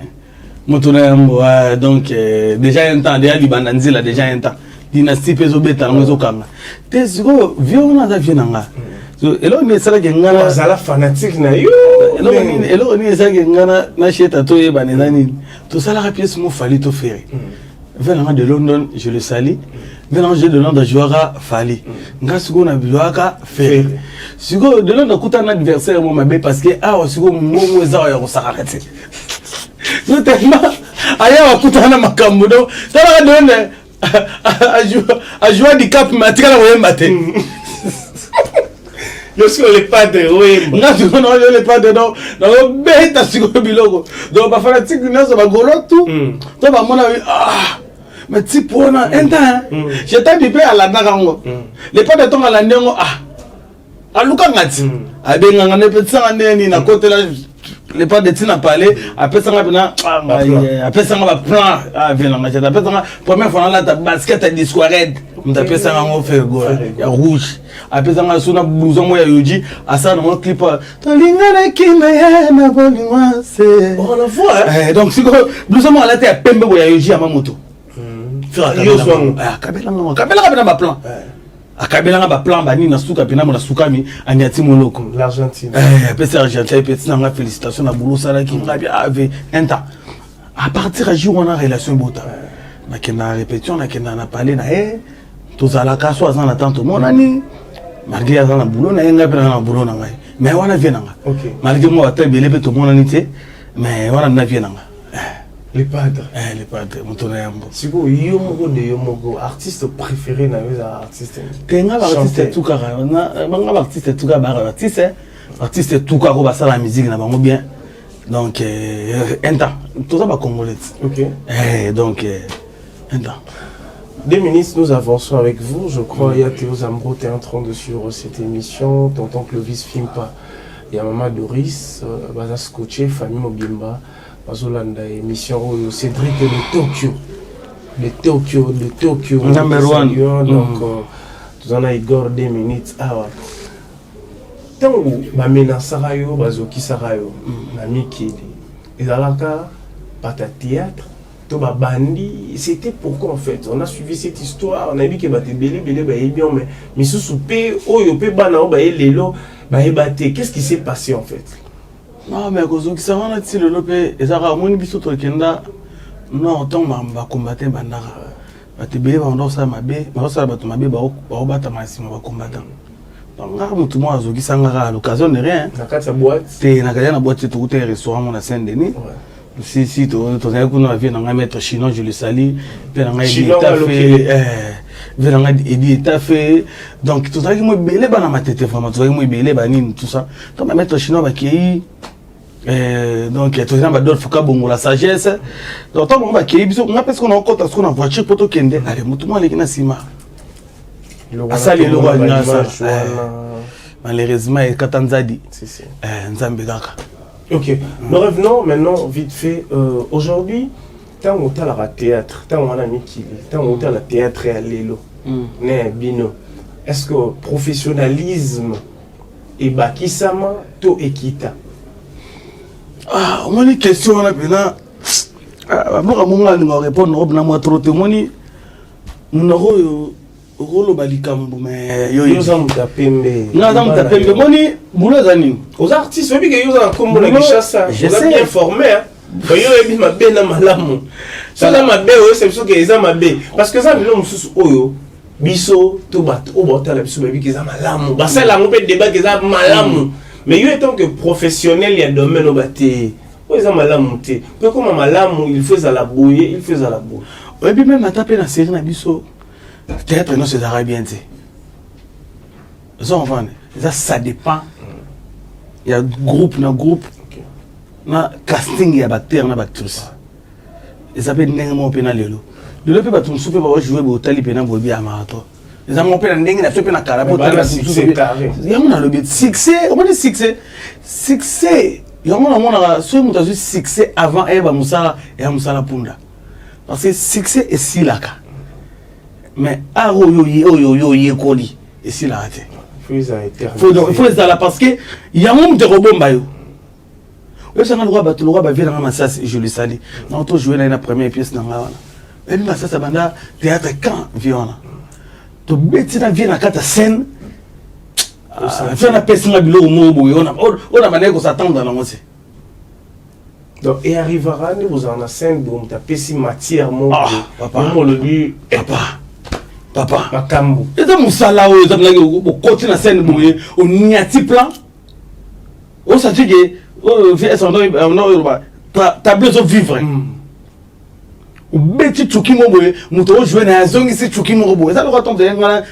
Motonayambo, donc déjà un temps, déjà Libananzi là déjà un temps. Dynastie peso beta ngozo kanga. Te siko vieux na da vienanga. So elo ni sala ke ngana zala fanatique na yo. Elo ni sala ke ngana na cheta to yeba nani. To sala ka pièce mo fali to faire. Venant de London, je le salue. Venant de London, Joara Fali. Nga siko na biloaka faire. Siko de London kuta na adversaire mo mabe parce que siko mo za ya ko sakarete. Non tellement aya wakutana makambo do tala donne a jouer du cap matika na wemba te yo siko le padre wemba nga tu no le padre do na beta siko biloko do ba fanatique nazo ba golo tout to ba mona mais ti pona enta je t'ai dit à la narango le padre to ngala ndengo aluka ngati abenga ngane petsa ngane na côté là les pas de Tina parler après ça après ça on va plan après ça première fois là ta basket à discored on appelle ça on fait il y a rouge après ça on a blouson moi yoji à ça on clip talinga kina ya na bolingwa c'est on la voit donc c'est blouson moi là t'es pembe boya yoji à ma moto yo so kabela ba plan akabela ba plan ba ni na suka pena mo na sukami anyati moloko l'Argentine PC Argentine petit na félicitations na boulot sala qui avait un temps à partir à jour on a relation bota na kena répétition na kena na parler na to zala ka so azana tanto mon ani malgré azana boulot na nga pena na boulot na ngai mais wana viena nga malgré moi ta belé pe to mon ani te mais wana na viena nga les padres Motonayambo siko yo moko artiste préféré na les artistes tenga artiste tout kara na banga artiste tout kara artiste tout kara ba sala musique na bango bien donc un temps tout ça ba congolais donc un temps 2 minutes nous avançons avec vous je crois il y a Théo Zambro t'es en train de suivre cette émission tonton Clovis Fimpa il y a maman Doris baza scotché famille Mobimba Bazolanda émission Cédric le Tokyo number 1 donc nous en a Igor 2 minutes tango ba menasaka yo bazoki saka yo na mikili ezalaka pata théâtre to ba bandi c'était pourquoi en fait on a suivi cette histoire on a dit que ba te belé ba bien mais misusu pe oyo pe bana ba lelo ba ebate qu'est-ce qui s'est passé en fait. Non mais cause qui ça on a dit le lopé ezaka moni biso to kenda non tant ba combattre bandara ba te belé ba ndo sa mabe ba sa ba to mabe ba bata masima ba combattre donc tout le monde a sanga à l'occasion de rien na kati boîte c'est na kati na boîte tout un restaurant mon à Saint-Denis si tu as qu'on avait dans un maître chinois je le salue puis dans un état fait vers un état fait donc tout ça qui moi belé ba na ma tête vraiment tout ça qui moi belé ba ni tout ça donc maître chinois ba qui Donc tu as d'autres fois bon la sagesse. Donc tant qu'on va qu'il y a parce qu'on a encore parce qu'on a voiture pour tout kende. Allez, mutumo ali kina sima. Ça les le roi malheureusement et Katanzadi. Si. Nzambe kaka. Ok, nous revenons maintenant vite fait. Aujourd'hui, tant on a la théâtre, tant on a Mikili, tant on a la théâtre et à l'élo, bino. Est-ce que professionnalisme et bakisama to ekita? Ah, on a une question on a bien. Moi moi on répondre on a moi trop témoigner. Nous rolo balikambu mais yo za mutapembe. Na za mutapembe moni boulot zani. Aux artistes oui que yo za comme la Kinshasa, je suis bien formé. Yo ebi mabe na malamu. Ça la mabe o c'est parce que eza mabe parce que ça milo mususu oyo biso to bato o botala biso bebi que eza malamu. Ba ça la mo pe débat que eza malamu. Mais yo étant que professionnel il y a domaine au baté. O eza malamu té. Peu comme malamu il faut ça la bouiller, il faut ça la bouiller. Et puis même taper na série na biso théâtre non c'est arabien té. Ça dépend. Il y a groupe na casting ya acteur na actrice. Et ça peut n'enga mo pena lelo. Le peut pas tout souper ba jouer bo tali pena bo bi amato. Les amants pena n'enga na pena kala bo tali succès. Il y a mon le succès, on dit succès. Il y a mon so mo tazu succès avant eba musala et musala punda. Parce que succès est si là. Mais yo koli et si là. Il faut ça là parce que il y a un monde de robot bayo. Ça le roi va venir dans ça je le salue. Non toi jouer dans la première pièce dans là. Et puis ça banda théâtre quand viona. To beti na vient na kata scène. Faire na pièce na bilo mo boyo on a mané ko s'attendre dans moi. Donc et arrivera nous vous en scène donc ta pessi matière mon papa le lui papa makambu. Et ça musala o ça na côté na scène boye on niati plan. On ça dit que tableau de vivre. Ou beti chuki mo boye muto jouer na zongi si chuki mo boye ça le retourne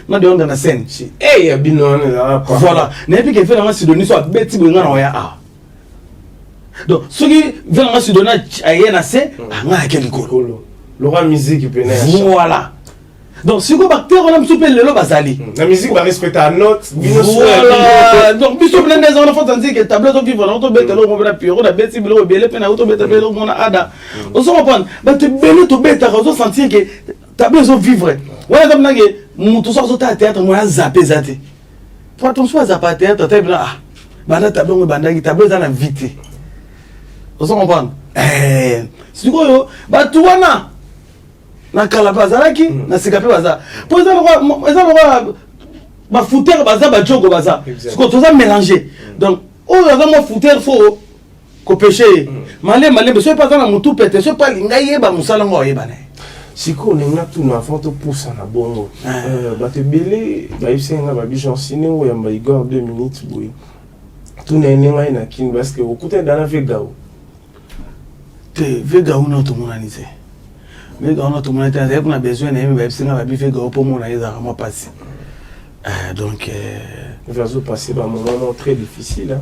na de dans la scène. Eh ya bino na voilà na puis que fait na si donner soit beti bo ngana ya ah. Donc ce qui vient se donner à yena c'est nga quel colo. Le roi musique peut voilà. Donc si vous bactère on a souper le bazali. La musique va respecter la note. Voilà. Donc biso plein des enfants tandis que tableau de vivre on to bête le on va piro na bête bilo belé pena auto bête belé on a ada. On se comprendre. Ba te belé to bête on sentir que tableau de vivre. Ouais comme nage mutu so ta théâtre moi zapper zaté. Pour attention à zapper théâtre tu là. Banda tableau banda qui tableau dans la vite. On se comprendre. Si quoi ba tu wana na kalabazalaki na sikape baza pour ça le roi ba fouteur baza ba jogo baza parce que tout ça mélanger donc on a vraiment fouteur faut ko pécher malé mais c'est pas dans la mutu pété c'est pas linga yeba musala ngo yeba ne siko nenga tout na fonto poussa na bongo ba te belé ba isenga ba bijon sine o yamba Igor 2 minutes boy tout na nenga ina kin parce que okuta dans la vegao te vegao no to monaniser. Mais on a tout le monde on a besoin de faire pour mon vraiment passé. Donc va se passer un moment très difficile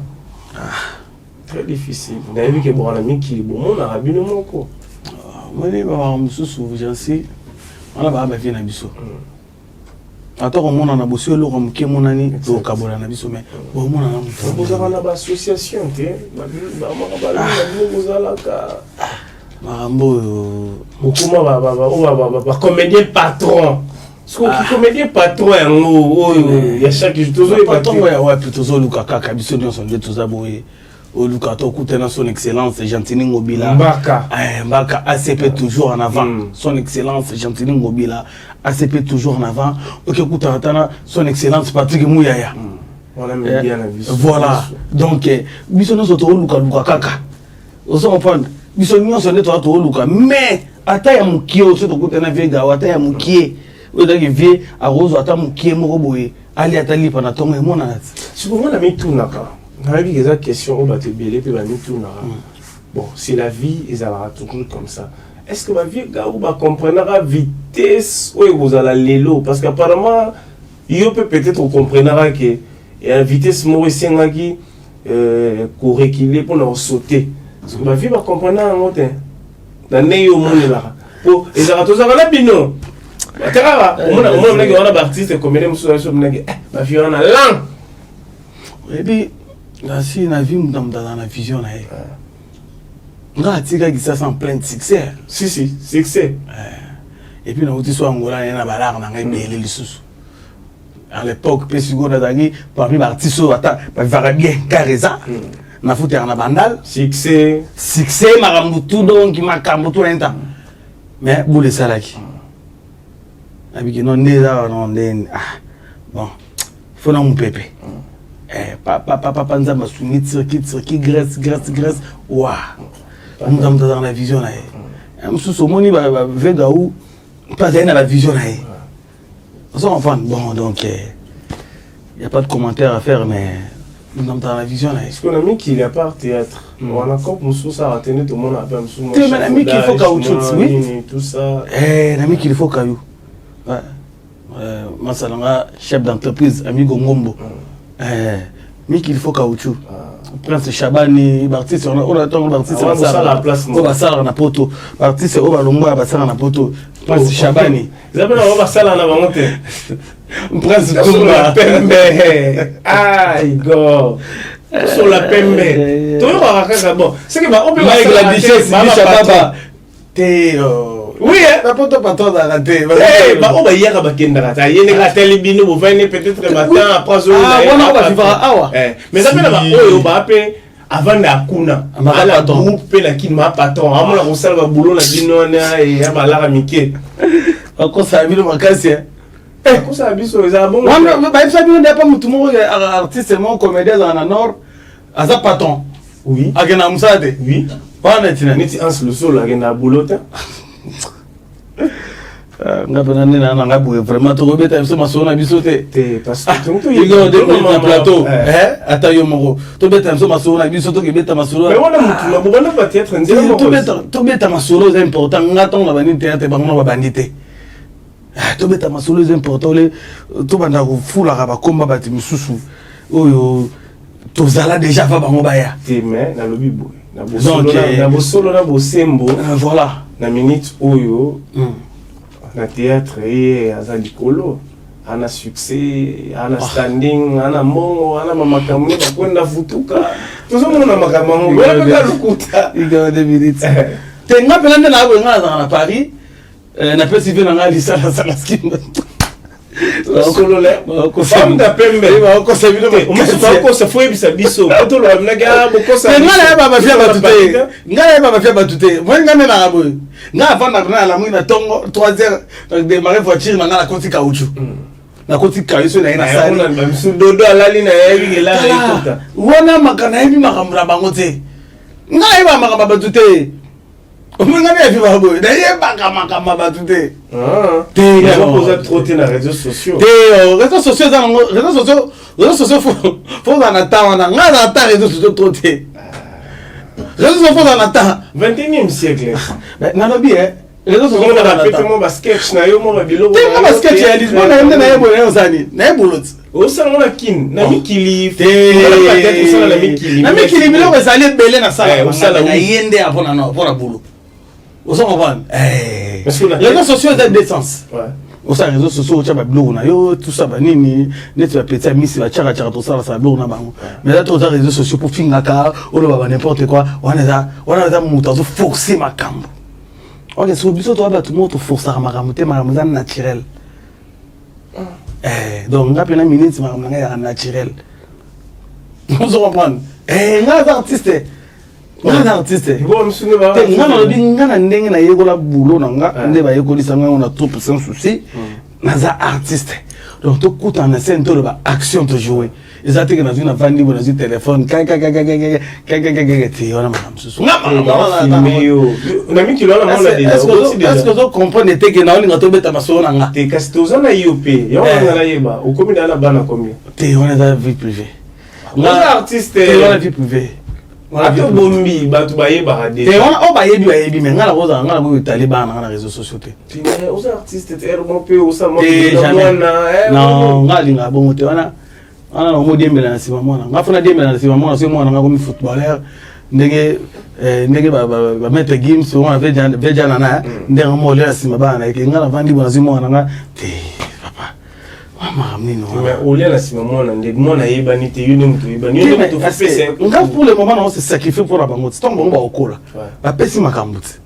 très difficile. On a vu que bon ami qui bon on a rabine mon ko. Moi les ba mususu j'en sais. On a ba ba na biso. Attends on a bossé le rom qui mon ani do kabola na biso mais bon on a vous avez une association té ba vous ala ka Marambo comment comédien patron parce que comédien patron il y a chaque jour patron ouais plutôt Luka kaka biso nous sommes tous aboyés au Luka to kutena son excellence Gentini Ngobila Mbaka ACP toujours en avant son excellence Gentini Ngobila ACP toujours en avant OK kutana son excellence Patrick Mouyaya on aime bien la vie voilà donc biso nous sommes Luka kaka on se comprend biso nyonso nde to luka mais ata ya mukie oso to kutana vega ata ya mukie oda ki vie a rozo ata mukie moko boye ali ata lipa na tongo emona si pour moi la mitunaka na vie que question on va te belé pe ba mitunaka bon c'est la vie et ça va toujours comme ça est-ce que ma vie ga ou ba comprendre la vitesse ou vous allez lelo parce qu'apparemment il peut peut-être comprendre que et la vitesse mo esengaki reculer pour nous sauter. Parce que ma vie va comprendre un mot. Dans les monde là. Pour et ça va tous avoir la bino. Atara, on a artiste comme les monsieur sur ma vie on a lang. Et puis là si la vie dans la vision là. Nga tika qui ça en plein succès. Si succès. Et puis nous aussi soit Angola na balar na ngai belé lisusu. À l'époque Pesigo na dagi parmi les artistes va bien carréza. Na foutu na bandal Succès marambutu donc makambutu lenta. Mais boule salaki. Abi non neza non den bon. Faut na mon pépé. Papa nzamba sungi qui graisse. Ouah. On dans la vision là. Moussou moni ba vega ou pas dans la vision là. On enfin bon donc il y a pas de commentaire à faire mais dans la vision là. Parce qu'on a mis qu'il y a pas théâtre. On a encore Moussou ça a tenu tout le monde appelle Moussou. Tu m'as mis qu'il faut caoutchouc oui. Tout ça. N'a mis qu'il faut caillou. Ouais. Masalanga chef d'entreprise ami Gongombo. Mais qu'il faut caoutchouc. Prince Chabani, l'artiste, on attend l'artiste, on va la place. On va ça na poto. L'artiste, on va l'omba, va ça na poto. Prince Chabani. Ils appellent on va ça là na monte. Prince Kumba Pembe. Ah, Igor. Sur la Pembe. Toi, on va raconter bon. C'est que on peut pas la duchesse, Baba. T'es oui, la poto patron dans la télé. Eh, bah on va y aller à Kendra. Ça y est, la télé bino, vous venez peut-être le matin après ça. Ah, on va vivre à mais ça fait là-bas, on va appeler avant d'Akuna. À la groupe, la qui m'a patron. À mon la roussel va boulot, la binona et à la Mickey. Encore ça a mis le vacances. Comment ça a mis sur les abons? Bah, ça a mis pas tout le monde artiste, seulement comédien dans la Nord. À ça patron. Oui. À Genamsade. Oui. Pas net. Neti ans le sol, à Gena boulot. Nga vraiment to robeta biso masona biso te parce que tout il de plateau ata yo moko to beta biso masona biso to beta masolo mais on a mutu na ba théâtre ndelo to beta masolo c'est important nga ton la bani théâtre bango ba bandité to beta masolo c'est important le to banda ko fula ka ba komba bati misusu oyo to zala déjà va bango ba ya te mais na lobi boy na bo solo na bo sembo voilà na minute oyo na théâtre et à Likolo, on a succès, on a standing, on a mon, on a mamakamune, on a futuka. Tout ça, on a mamakamune, on a pas le kuta. Il y a 2 minutes. T'es nga pelande na bo nga dans Paris, na peut suivre na lisa la sala skin. Solo là, femme da pembe, ko sa bino on se fait ko sa foi bisa biso. Poto lo na ga boko sa. Nga na ba fia batute. Nga na ba fia batute. Moi nga na na bo. Nga avant na la mwina tongo 3h démarrer voiture na la konti caoutchouc. Na konti caoutchouc na ina sali. Na même sous dodo alali na yebi la ikuta. Wona makana yebi makamura bango te. Nga yeba makamba batute. Omenga na yebi babo. Na yeba makamba batute. Te ya poser trop dans les réseaux sociaux. Te réseaux sociaux faut en attendre na nga na ta réseaux sociaux trop te. Réseaux sociaux faut en attendre 21e siècle. Mais na lobi réseaux sociaux on a fait mon basket na yo mo bilo. Te na basket ya Lisbonne na yende na yebo na osani. Na yebolot. O salon na kin na mikili. Te na mikili bilo ko sali belé na sala. Na yende apona no pour la boulot. Vous en comprenez? Les réseaux sociaux ont des sens. Ouais. Aux réseaux sociaux, tu as des blogs, tout ça, nini, tu as petit mis, tu as tout ça, ça blog na bango. Mais là, tu as des réseaux sociaux pour finir ka, ou n'importe quoi. On a mouton, forcer ma cambre. Ok, c'est obligé toi tout le monde forcer ma cambre, ma naturel. Donc, on a plein de minutes, ma naturel. Vous en comprenez? On a des artistes. Nga artiste bon monsieur va nga na lobi nga na ndenge na yekola boulot na nga nde ba yekolisa nga on a trop sans souci naza artiste donc to kuta na scène to ba action to jouer ezate que na vina vandi bona zu téléphone ka ti ona madame susu nga filmeo na miki lona mona déjà est-ce que tu comprends te que na on to beta masolo na nga te kastoza na IOP ya on na yeba o komi na bana komi te on est dans vie privée nga artiste on a vie privée ato bombi batu bayeba hade te on bayebi mais ngala koza ngala ko taliban na réseaux sociaux te aux artistes te ermo pe o sa mo non ngali nga bon te ana na mo diembela na sima mwana ngafuna diembela na sima mwana so mwana ngako mi footballeur ndenge ba mettre games on avait déjà nana ndenge mo le sima bana ke ngala vandi bona sima mwana nga te papa mama amnino mais au lieu la sima mwana ndenge mwana yebani te yone mutu yebani yone mutu fait ngaf pour le moment on se sacrifier pour la bango tant bon ba okola ba pesi makambo te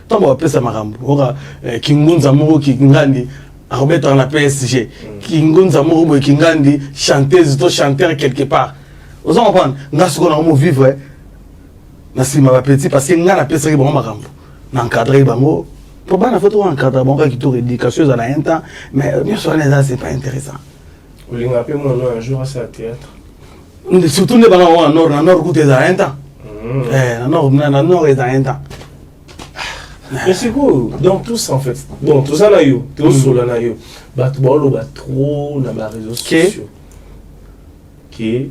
tant ba pesa makambo oka kingunza moko kingandi Roberto na PSG kingunza moko boy kingandi chanteuse to chanteur quelque part vous en comprendre ngasu ko na mo vivre na sima ba petit parce que ngana pesa ki bon makambo na encadrer bango pour bana photo encadrer bango qui tour éducation za na un temps mais bien sûr les c'est pas intéressant on lui rappelle mon nom un jour à sa théâtre surtout les bana en nord coûte za un temps na nord za un temps. Mais c'est quoi donc tout ça en fait bon tout ça là yo tout solo là yo bat bolo bat trop na ba réseaux sociaux qui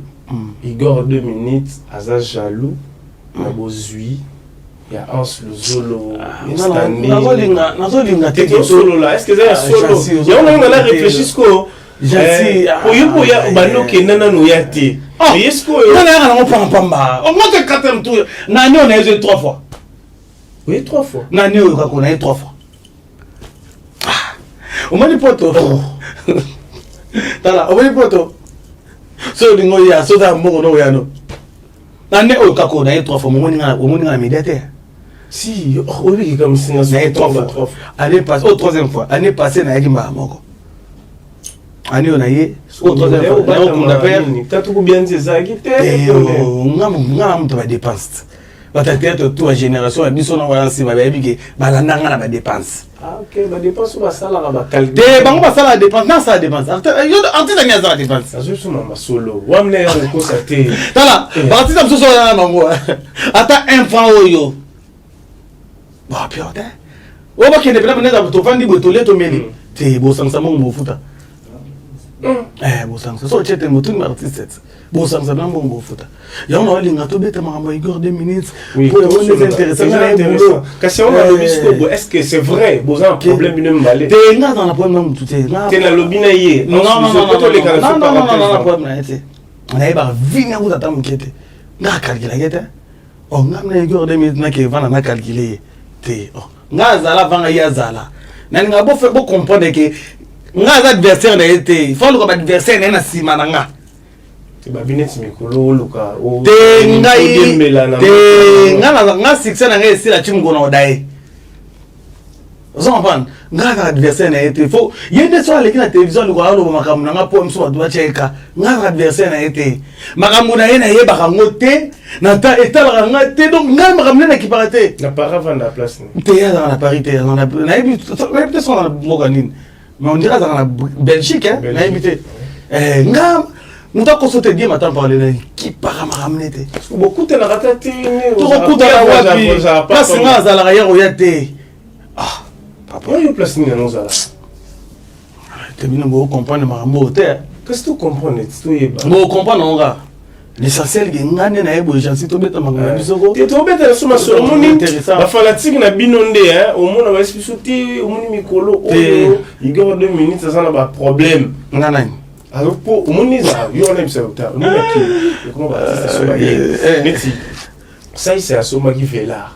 Igor 2 minutes aza jaloux na bozui ya Hans le Zolo nazolinga te solo là est-ce que c'est solo yo on a réfléchi ko jasi pour ya bano ke nana no ya te mais est-ce que on a un pamba on a que 4e tour nani on a eu 3 fois. Oui, 3 fois. Nani on a eu 3 fois. On m'a dit poto. Tala, on m'a dit poto. So dingo ya so da mo no ya no. Nani o kako na 3 fois mo ninga médiateur. Si, on dit comme si on a 3 fois. Année passée, au 3e fois. Année passée na yaki mba moko. Année on a eu au 3e fois. On a payé. T'as tout bien dit ça qui t'es. On a dépense. Peut-être toute la génération a dit son nom si ma baby que balanda ngana ba dépense. Ah OK, ba dépense ba sala ba calcul. De bango ba sala dépense, na sala dépense. Artiste ngana sala dépense. Ça je suis ma solo. Wa mne on constater. Tala, artiste am so na bango. Ata un franc oyo. Ba piote. O ba kende pela neza to fandi botole to meli. Te bo sangsa mo futa. Bo sangsa so chete mo tout artiste. Bon ça nous a bien bon foot. Il y a on a lingato bête maman Igor 2 minutes. Oui, pour les intéressants. Question on a le bisco. Est-ce que c'est vrai? Bon un problème une mbalé. T'es là dans la problème tout est. T'es la lobina hier. Non problème là on a pas venir vous attendre m'inquiéter. Na calculer guette. Oh ngamna Igor 2 minutes na ke vana na calculer. T'es oh. Ngaza la vanga ya zala. Na nga bo fait bo comprendre que ngaza adversaire na été. Il faut le adversaire na sima na nga. Babineti mikolo luka o ngai nga succès na ngai sila chimgo na odai ozo mpana nga adversaire na été faut yende so aleki na télévision luka alo makamuna nga po mso badwa cheka nga adversaire na été makamuna yena yeba kango te na ta etala nga te donc nga makamuna na kiparate na paravane la place te ya na parité na yebi peut-être son na moganine mais on dirait dans la Belgique hein na yebi te nga nous avons constaté bien maintenant parler qui para maramnete. Beaucoup de la ratate. Tout beaucoup de la wapi. Place nga za la hier oyate. Ah, papa, il y a place ni na zala. Tu bien vous comprendre marambo terre. Qu'est-ce que tu comprends tu es ba. Vous comprendre nga. L'essentiel que ngane na ebo jansi to beta mangana bisoko. Tu to beta na suma so moni. Ba fanatique na binonde hein, au monde va expliquer au moni mikolo. Il garde 2 minutes ça na ba problème. Ngana. Alors pour Moniza, il y a un observateur. Nous qui comment Baptiste Somaïe. Merci. Ça c'est à Soma qui fait là.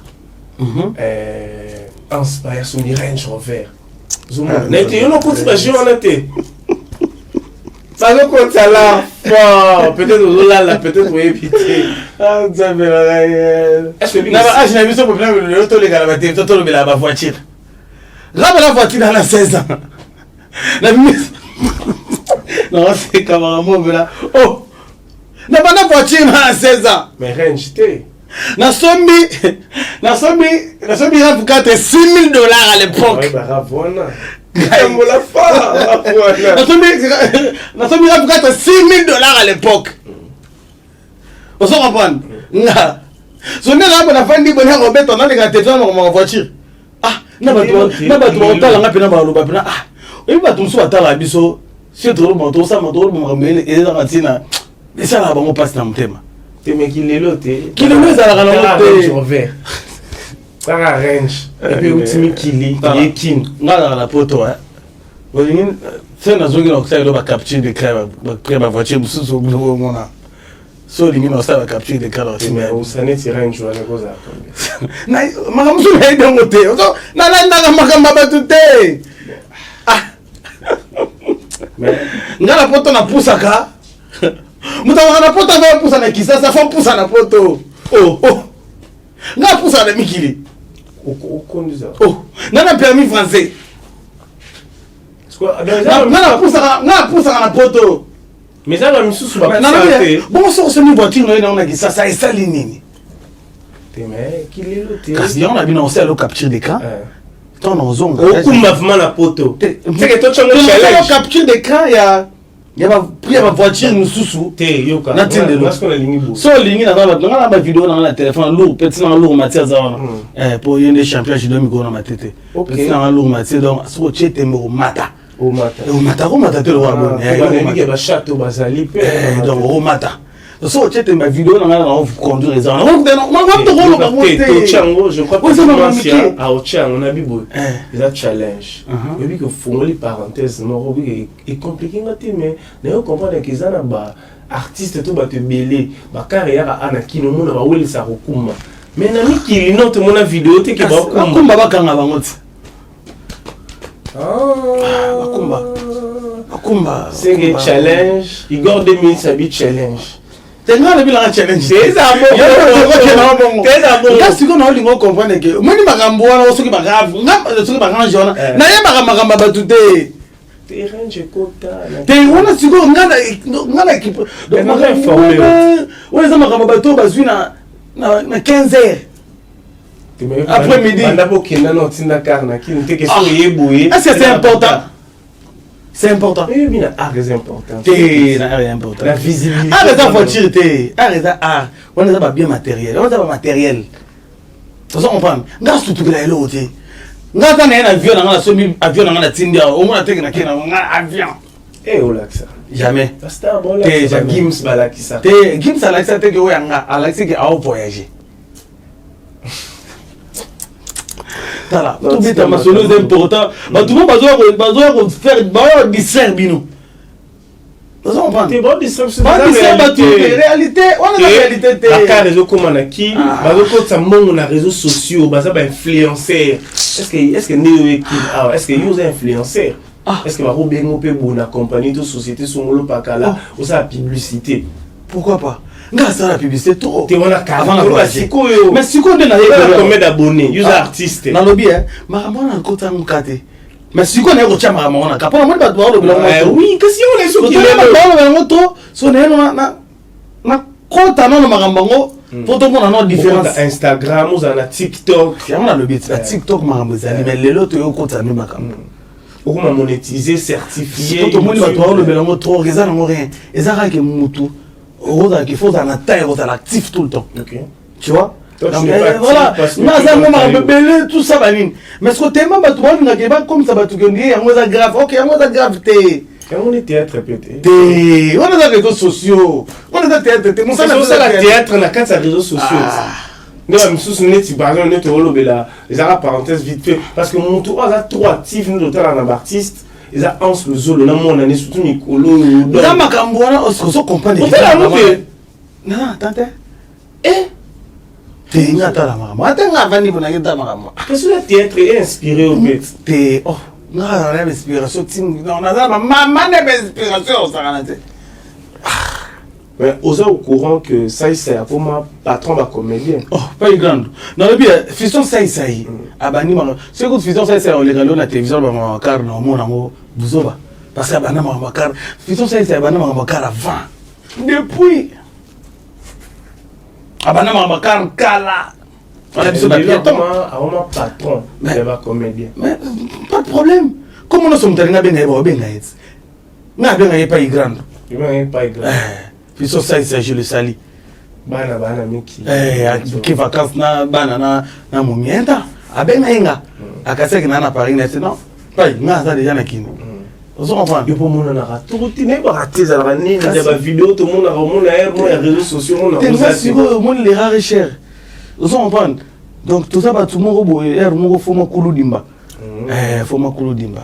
Inspire son Range Rover. Zuma. N'était on compte pas je on était. Ça ne compte ça là. Peut-être au là peut-être pour éviter. Ah ça fait là. Est-ce que je n'ai vu ce problème le auto les gars la voiture, tout le la voiture. Là la voiture dans la 16 ans. La mise. Non, c'est cameraman là. Oh! N'a pas de voiture à 16 ans. Mais range t'es. N'a sommi la pour 6 000 $ à l'époque. Ouais, bah, ravona. Comme la femme. N'a sommi la pour 6 000 $ à l'époque. On s'en comprend. N'a. Ce n'est là pour la fin du bonheur, on met on a les gars, dans ma voiture. Ah, n'a pas de montant, on a peine à l'eau. Ah, il va tout soit à la biseau. Si tu moto ça moto mais et dans tina mais ça là bon passe dans le thème te mais qui est l'autre qui le met à la range ça range et puis ultime qui est kin là la poto hein c'est dans une autre ça capture des crèves ma voiture sous au bureau mon so lingi na ça capture des crèves mais on s'en est tiré une journée comme ça na makamsu na idongo te na na makamba batute ah mais ngala poto na pusaka mutawa na poto va pusa na kisasa fa pusa na poto oh nga pusa na mikili au conduisa oh nana permis français quoi nga pusa na poto mais ça va me sous ba bon so c'est une voiture na kisasa et ça linini mais qui est l'autre kasi on a bien aussi à le capture d'écran ton ozonga okumba vraiment la poto c'est que toi tu as un challenge capture d'écran il y a ma voiture mususu te yoka na tindelo parce qu'on a ligne beau so lingi na ba vidéo na la téléphone lourd petit na lourd matière za wana pour yende champion je dois mi go na matete petit na lourd matière donc so chete mo mata au mata te lo wa bon il y a ba château bazali pe donc au mata so chete ma vidéo na on conduire les gens on to go na monter chango je crois que c'est à Ochang on a bibo ils a challenge et puis que fongoli parenthèse no et compliqué ngati mais ne comprendre que ça na ba artiste to ba te belé ba carrière ana kino mona ba weli sa kokuma mais na mikili no te mona vidéo te ke ba kumba ba kanga bango ti Akumba. C'est un challenge. Igor 2000 s'habille challenge. C'est un bien challenge. C'est ça bon. C'est ça bon. Quand tu connais on comprend que moi ni magambo wana osoki bagave. Osoki bagave jona. Na ye magamba batute. Terrain je kota. Te wana siko ngana équipe. Donc moi informé. Ouais ça magamba bato bazui na 15 heures. Après midi. Est-ce que c'est important? C'est important. Oui, mais c'est important. C'est important. La visibilité. Arrête la voiture. Arrête la on a pas bien matériel. On a pas matériel. Ça on prend. Ngas tout que la l'autre. Ngas dans un avion dans la semi avion dans la tindia. Au moins t'es na kena avion. Eh oh là ça. Jamais. Parce que bon là. T'es Gims bala qui ça. T'es Gims à l'accès t'es que ouais Alexis qui a voyager. Voilà, tout est important. Mais tout le monde va faire distraire bino. Ça on prend. T'es bon distraire sur la réalité. On est la réalité. La carte réseau comme on a qui, bazoko ça mon na réseaux sociaux, baza ba influenceur. Est-ce que néo équipe est-ce que vous influenceur? Est-ce que va bien ngopé bona compagnie de société songolo pakala ou ça publicité? Pourquoi pas? Grâce la publicité trop. Tu vois la mais si on a combien d'abonnés, user artiste. Dans le bien, maman a côté en côté. Mais si on est au chama maman on a capable moi pas voir le blanc. Oui, que si on est sur qui est le moto, son est na côté non marambango, pour tout le monde a une différence. Instagram ou na TikTok. On a le bit, la TikTok marambozali mais les autres au côté no makam. Comment monétiser, certifier. Tout le monde va voir le blanc trop, ils n'ont rien. Ils arrêtent que mutu. Il faut un taille, il faut un actif tout le temps. Okay. Tu vois? Toi, donc, voilà, tout ça, mais ce que tu aimes, tu vas comme ça, tu vas dire, grave, ok, on gravité. On est théâtre peut-être. On a des réseaux sociaux. On a des théâtres. C'est ça la théâtre, on a 4 réseaux sociaux. Nous, nous sommes par exemple, nous les arabes parenthèses vite fait. Parce que mon tour a 3 actifs, nous, l'hôtel en artiste. Ils ont Hans le Zolo, là, mon année, surtout Nicolo. Là, ma camboana, on se comprend. On fait la montée. Non, attends. T'es une atta la maman. Attends, avant de venir dans ma maman. Qu'est-ce que le théâtre est inspiré au fait? T'es. Oh, non, on a l'inspiration. On a la maman d'inspiration, ça va. Mais aux au courant que ça, c'est comme un patron de comédien. Oh, pas une grande. Non, le bien, fiston ça. Abani, c'est que fiston ça, on les regarde la télévision, on car non, mon amour, vous autres. Parce que Abana m'a car, fiston ça, Abana m'a car avant. Depuis. Abana m'a car kala. On a besoin d'un patron de comédien. Mais pas de problème. Comment nous sommes tenus à bien n'a pas une grande. Il n'a pas une grande. Puis ça je le sali. Bana miki. Qui vacances na bana na momienta. Abenga inga. Akase que na Paris n'est non. Pas na ça déjà na kino. Vous comprenez? Il faut mon na tout n'est pas raté ça la ni na vidéo tout monde na mon réseaux sociaux on a ça sur mon les rares cher. Vous comprenez? Donc tout ça ba tout mon robot mon faut mon koulou dimba. faut makulu dimba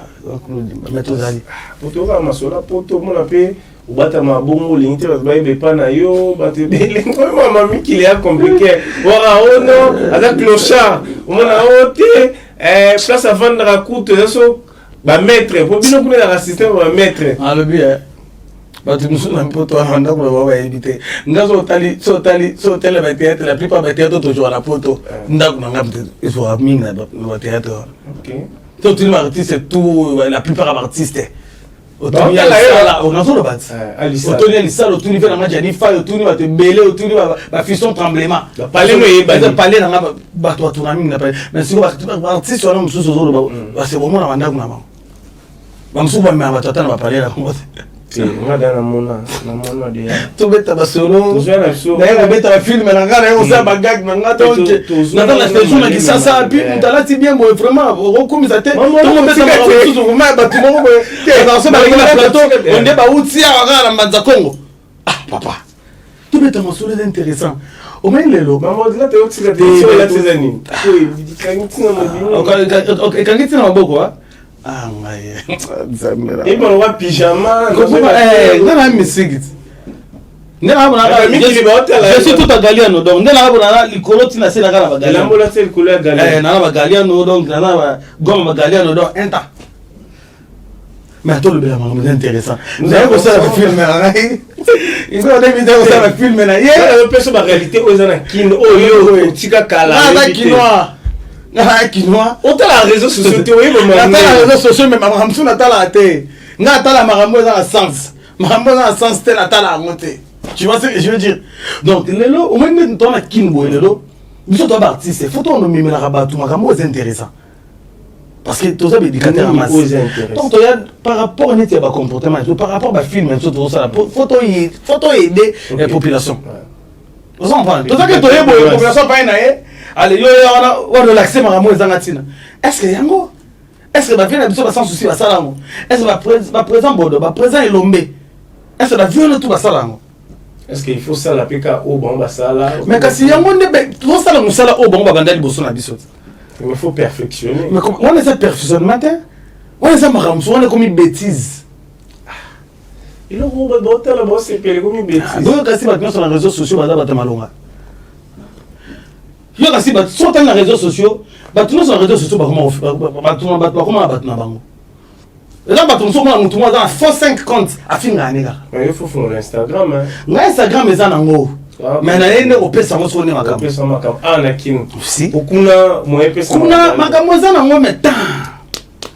mais tozali poto ka masola poto mona pe ubata mabongo lingite ba pas na yo ba te bele mama miki le a compliqué ora ono avec clochard mona ote place à vendre à coûte so ba maître pour bino kuna la système ba maître le bien batu musuna mpoto anda ko ba éviter ngazo tali so tele ba théâtre la plupart ba théâtre toujours la poto ndaku na ngam il faut mingi na ba théâtre OK tout le artiste c'est tout la plupart des artistes Otoni on a solo bat Otoni alisala Otoni fait na ngadi fa Otoni ba te belé Otoni ba fiston tremblement parler no yeba parler na ba to tuna mingi na parler mais si ba artiste on mususu solo ba c'est bon na banda kuna ba mususu ba me ba tata na ba parler la kongo ngada na mona de to beta ba solo na beta ba film na ngana yo sa ba gag na ngata onje na la station na kisasa puis mutalati bien bon vraiment rekomisa te to beta ba mususu kuma ba timo ko ba so ba na plateau on de ba utia ngana mbanza Congo papa to beta mo solo intéressant au moins lelo maman là te otila te la tezani OK kangiti na maboko ngaye zamera et bon wa pyjama ngana misiki ngana bona je suis tout à Galiano donc ngana bona likolo tina sela kana ba Galiano la mbola c'est likolo ya Galiano na ba Galiano donc na ba goma ba Galiano donc enta mais tout le bien c'est intéressant vous avez ça le film là il faut des vidéos ça le film là le perso ba réalité ozana kin oyo tika kala na kinoa autant la réseaux sociaux te oui la réseaux sociaux mais maman msu na tala te nga tala marambo za sens marambo za sens te na tala monter tu vois ce que je veux dire donc lelo au moins ton na kinbo lelo biso to ba artiste photo on mimi na rabatu makambo c'est intéressant parce que tous les éducateurs en masse donc par rapport à notre comportement par rapport à film même tout ça photo aider la population vous comprenez tout ça que toi la population pas na allez yo on relaxer makambo ezanga tina est-ce que yango est-ce que ba vient biso ba sans souci ba salango est-ce que ba présent bodo ba présent elombe est-ce que la viole tout ba salango est-ce qu'il faut ça la peka au bon ba sala mais kasi yango ne tout ça la musala au bon ba bandali boso na biso il faut perfectionner mais comment on essaie perfectionnement on essaie makambo on est comme une bêtise il a on va botter la bosse c'est comme une bêtise donc kasi ba sur les réseaux sociaux ba ba malonga yo kasi ba sauter na réseaux sociaux ba tout sur les réseaux sociaux ba comment ba na bango là ba tout sur moi mutu moi dans faux 5 comptes afinga nega mais il faut faire Instagram na Instagram eza nango mais na yende opesa ngo sone makambo opesa makambo na kin si okuna mo epesa kuna makambo eza nango meta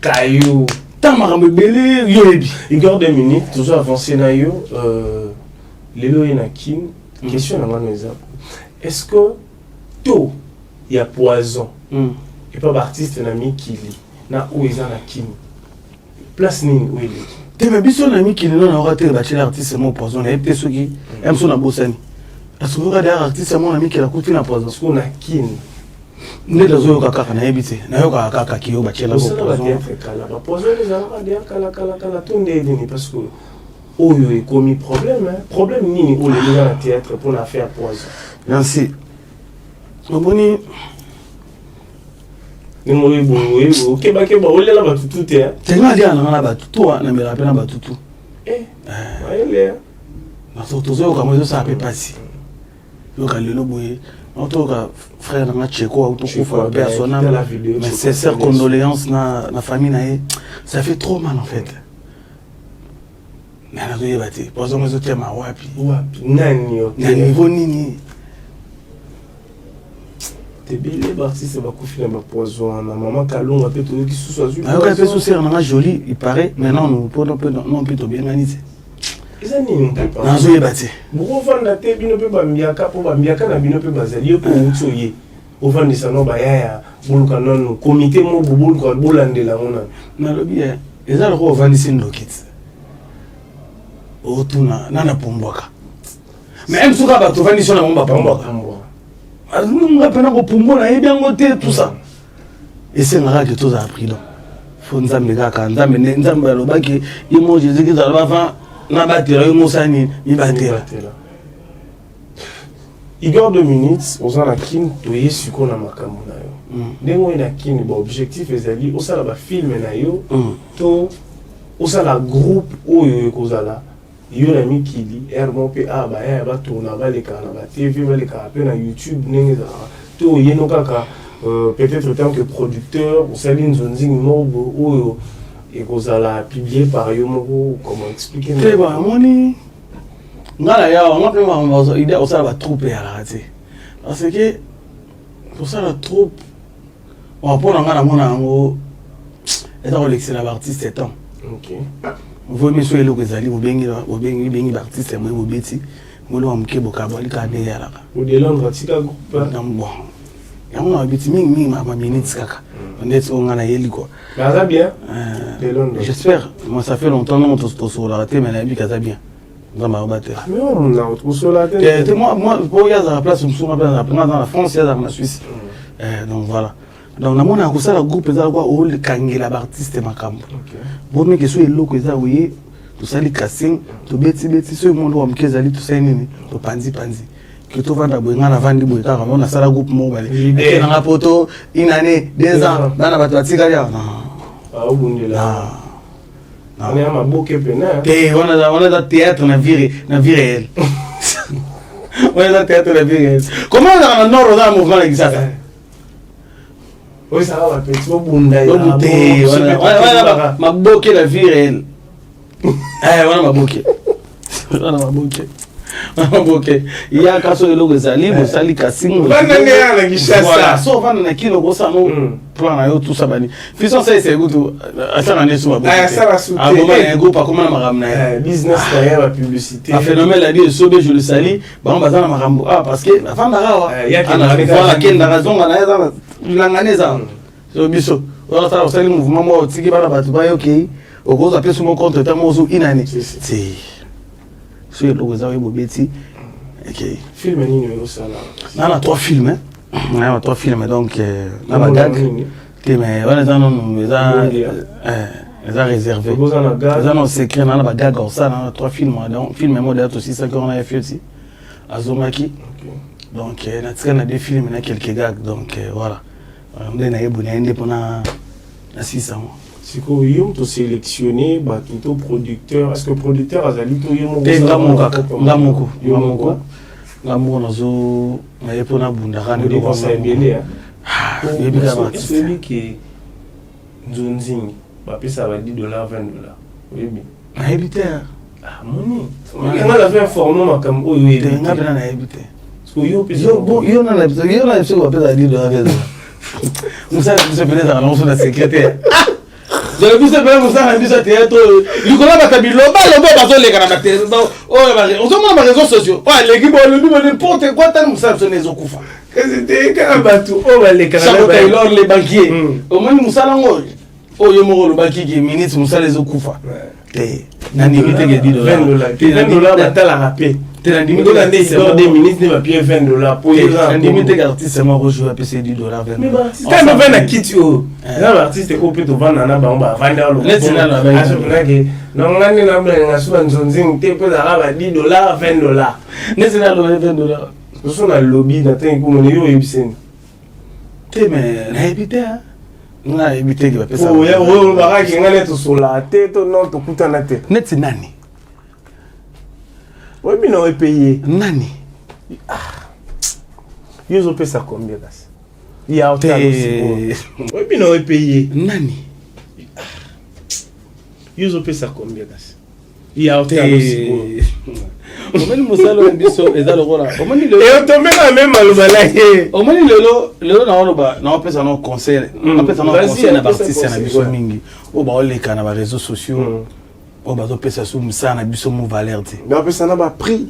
kayu ta makambo belé yo ebi Igor 2 minutes toujours avancer na yo lelo ina kin question na ngano eza est-ce que tout il y a poison et pas artiste na mikili na oeza na kin place nini oele tebe biso na mikili na raté bachelor artiste mo poison na epte soki emso na bosani parce que regarder artiste mo na mikili akuti na poison parce qu'on a kin ne dazo kaka na ebite na yo kaka ki yo bachelor poison la poison les ala dia kala tonde nini parce que oyo e commis problème nini o le dans le théâtre pour la faire poison merci oboni ni mori boye OK ba o lela ba tutu te tenga dia na ba tutu na me rappela ba tutu ele na tozo ka mo ça peut passer yo ka lelo boye en tout cas frère na Cheko auto kufa personnel mais sincère condoléances na famille na ça fait trop mal en fait na na yebate pozo mo zo tema wapi nani yo na niveau nini tebele artiste va confier na poison na maman Kalunga peut tout qui sous azul ah OK sous c'est na joli il paraît maintenant nous non peut bien organiser ezani npa na zo yebate boko vanda te bino pe bambiaka po bambiaka na bino pe bazali po utsoye ovandisa no bayaya buluka non comité mo buluka bolandela ngona na lobi ezalo ko ovandisi ndokit otuna nana pombwaka mais même suka ba to vandisi na momba pombwaka alunga pena ko pombola yebi yango te tout ça et c'est ngara que tous a appris donc faut nzambe kaka nzambe alobaki yemo Jésus qui zala ba na batela yo mosani ni batela Igor 2 minutes, on a kin toye suko na makambo na yo. Dengo ina kin ba objectif ezali osala ba film na yo to osala groupe oyo ekozala yo na mikili ermo pe aba ya ba tourna ba le kana ba TV ba le kana pe na YouTube nengeza to yeno kaka peut-être tant que producteur osali nzonzi mobo oyo ekozala publié par yo moko comment expliquer te ba moni ngala ya on peut ma idée osala ba troupe ya raté parce que osala troupe on va prendre ngala mona ngo et dans l'excellent artiste temps. OK. Vous me soyez le Gazali, vous bengi artiste moi vous beti, moi lo amke bokabo li ka de yala. Au delà de tika groupe. Bon. Ya on a beti mingi ma minutes kaka. On est on ngana yeli quoi. Mais ça bien. J'espère. Moi ça fait longtemps non to sur la raté mais la vie ça bien. Dans ma batte. Mais on a autre sur la tête. Moi pour y a la place sur dans la France, il y a dans la Suisse. Donc voilà. Donc na mona ko sala groupe za kwa o le kangela ba artiste makambo. OK. Bon mais que so eloko eza oui to sali casting to beti so mondo wa mkezali to sali nini to panzi que to vanda boyenga na vandi boyeka ka mona sala groupe mo bale et na poto une année 2 ans bana bato atika ya ah obundela on est à ma bouquet pena et on a da théâtre na vie réelle. On a da théâtre na vie réelle. Comment on a nord dans mouvement exact. Oui, ça va, petit bunda. Voilà, ma bouquet la vie réelle. Voilà ma bouquet. Voilà ma bouquet. Ok. Il y a un cas sur le logo Zali, vous sali casting. Voilà, sauf on a qui le gros ça nous plan à tout ça bani. Fils ça c'est good. Attends on est sur ma bouquet. Ah ça va soutenir. Ah bon un groupe pas comment ma ramener. Business derrière la publicité. Un phénomène a dit sauver je le sali. Bon bazana ma rambo. Ah parce que la femme d'ara. Voilà quelle raison on a langaneza. So biso. On ça aussi le mouvement moi tiki bana batu ba OK. Au gros appel sur mon compte tellement zo inane. C'est sur le logo ça oui bobeti. OK. Film ni numéro ça là. On a 3 films hein. On a 3 films donc na bagag. Mais on est dans les a réservé. Les a secret na bagag ça na 3 films donc film modèle aussi 5 ans on a fait aussi. Azomaki. Donc on a 2 films na quelques gags donc voilà. On est indépendant à 600. C'est quoi, vous avez sélectionné tout producteur. Est-ce que le producteur a dit que vous avez Moussa se venait dans l'annonce de la secrétaire. J'avais vu ça, Moussa a dit ça théâtre. Nicolas Batabi, le bateau, les canapés. On se demande les réseaux sociaux. L'équipe, le n'importe quoi, tant Moussa se les okoufa. C'était un bateau, les canapés. Les banquiers. Au moins, Moussa Lango. Oh, le banquier qui est ministre, Moussa les okoufa. Nanimité qui dit $20. $20, la rapé. Tu as limité des ministres ne va payer $20 pour les gens. Limité l'artiste c'est moi rejoue à payer $10 $20. Mais bah, si quand même à qui tu là l'artiste est coupé de vendre na ba vendre le. Laisse là la veille. Non ngani na bla ngasuba nzonzing te pe za ba $10 $20. Laisse là le $20. Nous sommes dans le lobby d'attendre comme on est au ebisen. Te mais na ebité hein. Na ebité qui va payer ça. Oh ya o ba ki ngale to sola te to non to kutana te. Net nani. Oui, mais on est payé. Nani. Ils ont payé ça combien là? Il y a autant aussi. Oui, mais on est payé. Nani. Ils ont payé ça combien là? Il y a autant aussi. On m'a dit Moussalo Mbiso et dans le rôle. On m'a dit le. Et on tombe la même à l'obalaye. On m'a dit le na on ba na on peut ça non conseil. On peut ça non conseil na artiste na biso mingi. O ba ole kana ba réseaux sociaux. On va faire ça sur ça na biso mo valeur te mais après ça n'a pas pris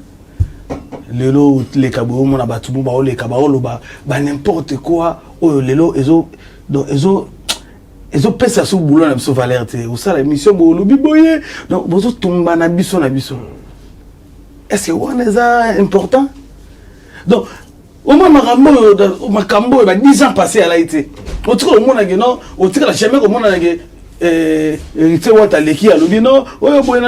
lelo les kabo mo na batu mo ba o les kabao ba n'importe quoi o lelo ezo pesa sur boulot na biso valeur te o ça la mission bo lobi boye donc bozo tomba na biso est-ce que on est important donc au moins makambo ba 10 ans passé à la été o tika o mona que non o tika la jamais ko mona que héritier wata leki alobi non oyo boye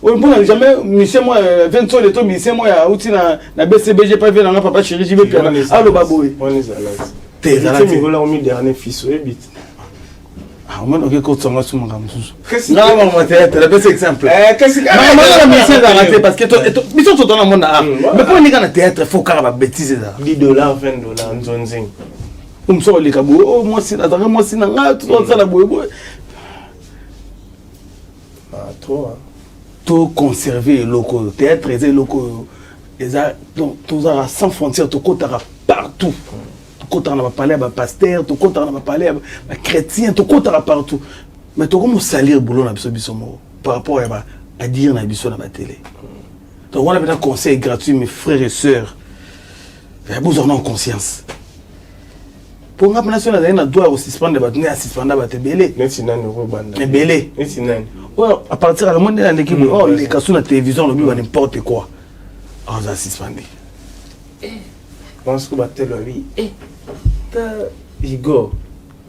oyo mpona jamais mission moi 20 sol eto mission moi ya uti na BCBG pas venanga papa chéri jibe pia aloba boye te zala te ngola omi dernier fils ebit on m'a dit que tu as su mon gamusu non maman théâtre la best exemple qu'est-ce que maman mission d'arrêter parce que mission tout dans le monde mais pour ni kana théâtre faut car ba bêtise ça $10 $20 nzonzing umso le kabo oh moi si attends moi si na tout ça la boye trop tout conserver locaux théâtre et locaux les a donc tout ça sans frontières tout côté partout tout côté on va parler à pasteur tout côté on va parler à chrétien tout côté partout mais tout comme salir boulot na biso par rapport à dire na biso na télé donc on a un conseil gratuit mes frères et sœurs vous en avez conscience pour nga national na doit aussi suspendre ba tenir suspendre ba te belé neti nani ko banda mais belé neti nani à partir de monde dans l'équipe oh les cas sur la télévision le but n'importe quoi on va suspendre pense que ba telo oui ta Igor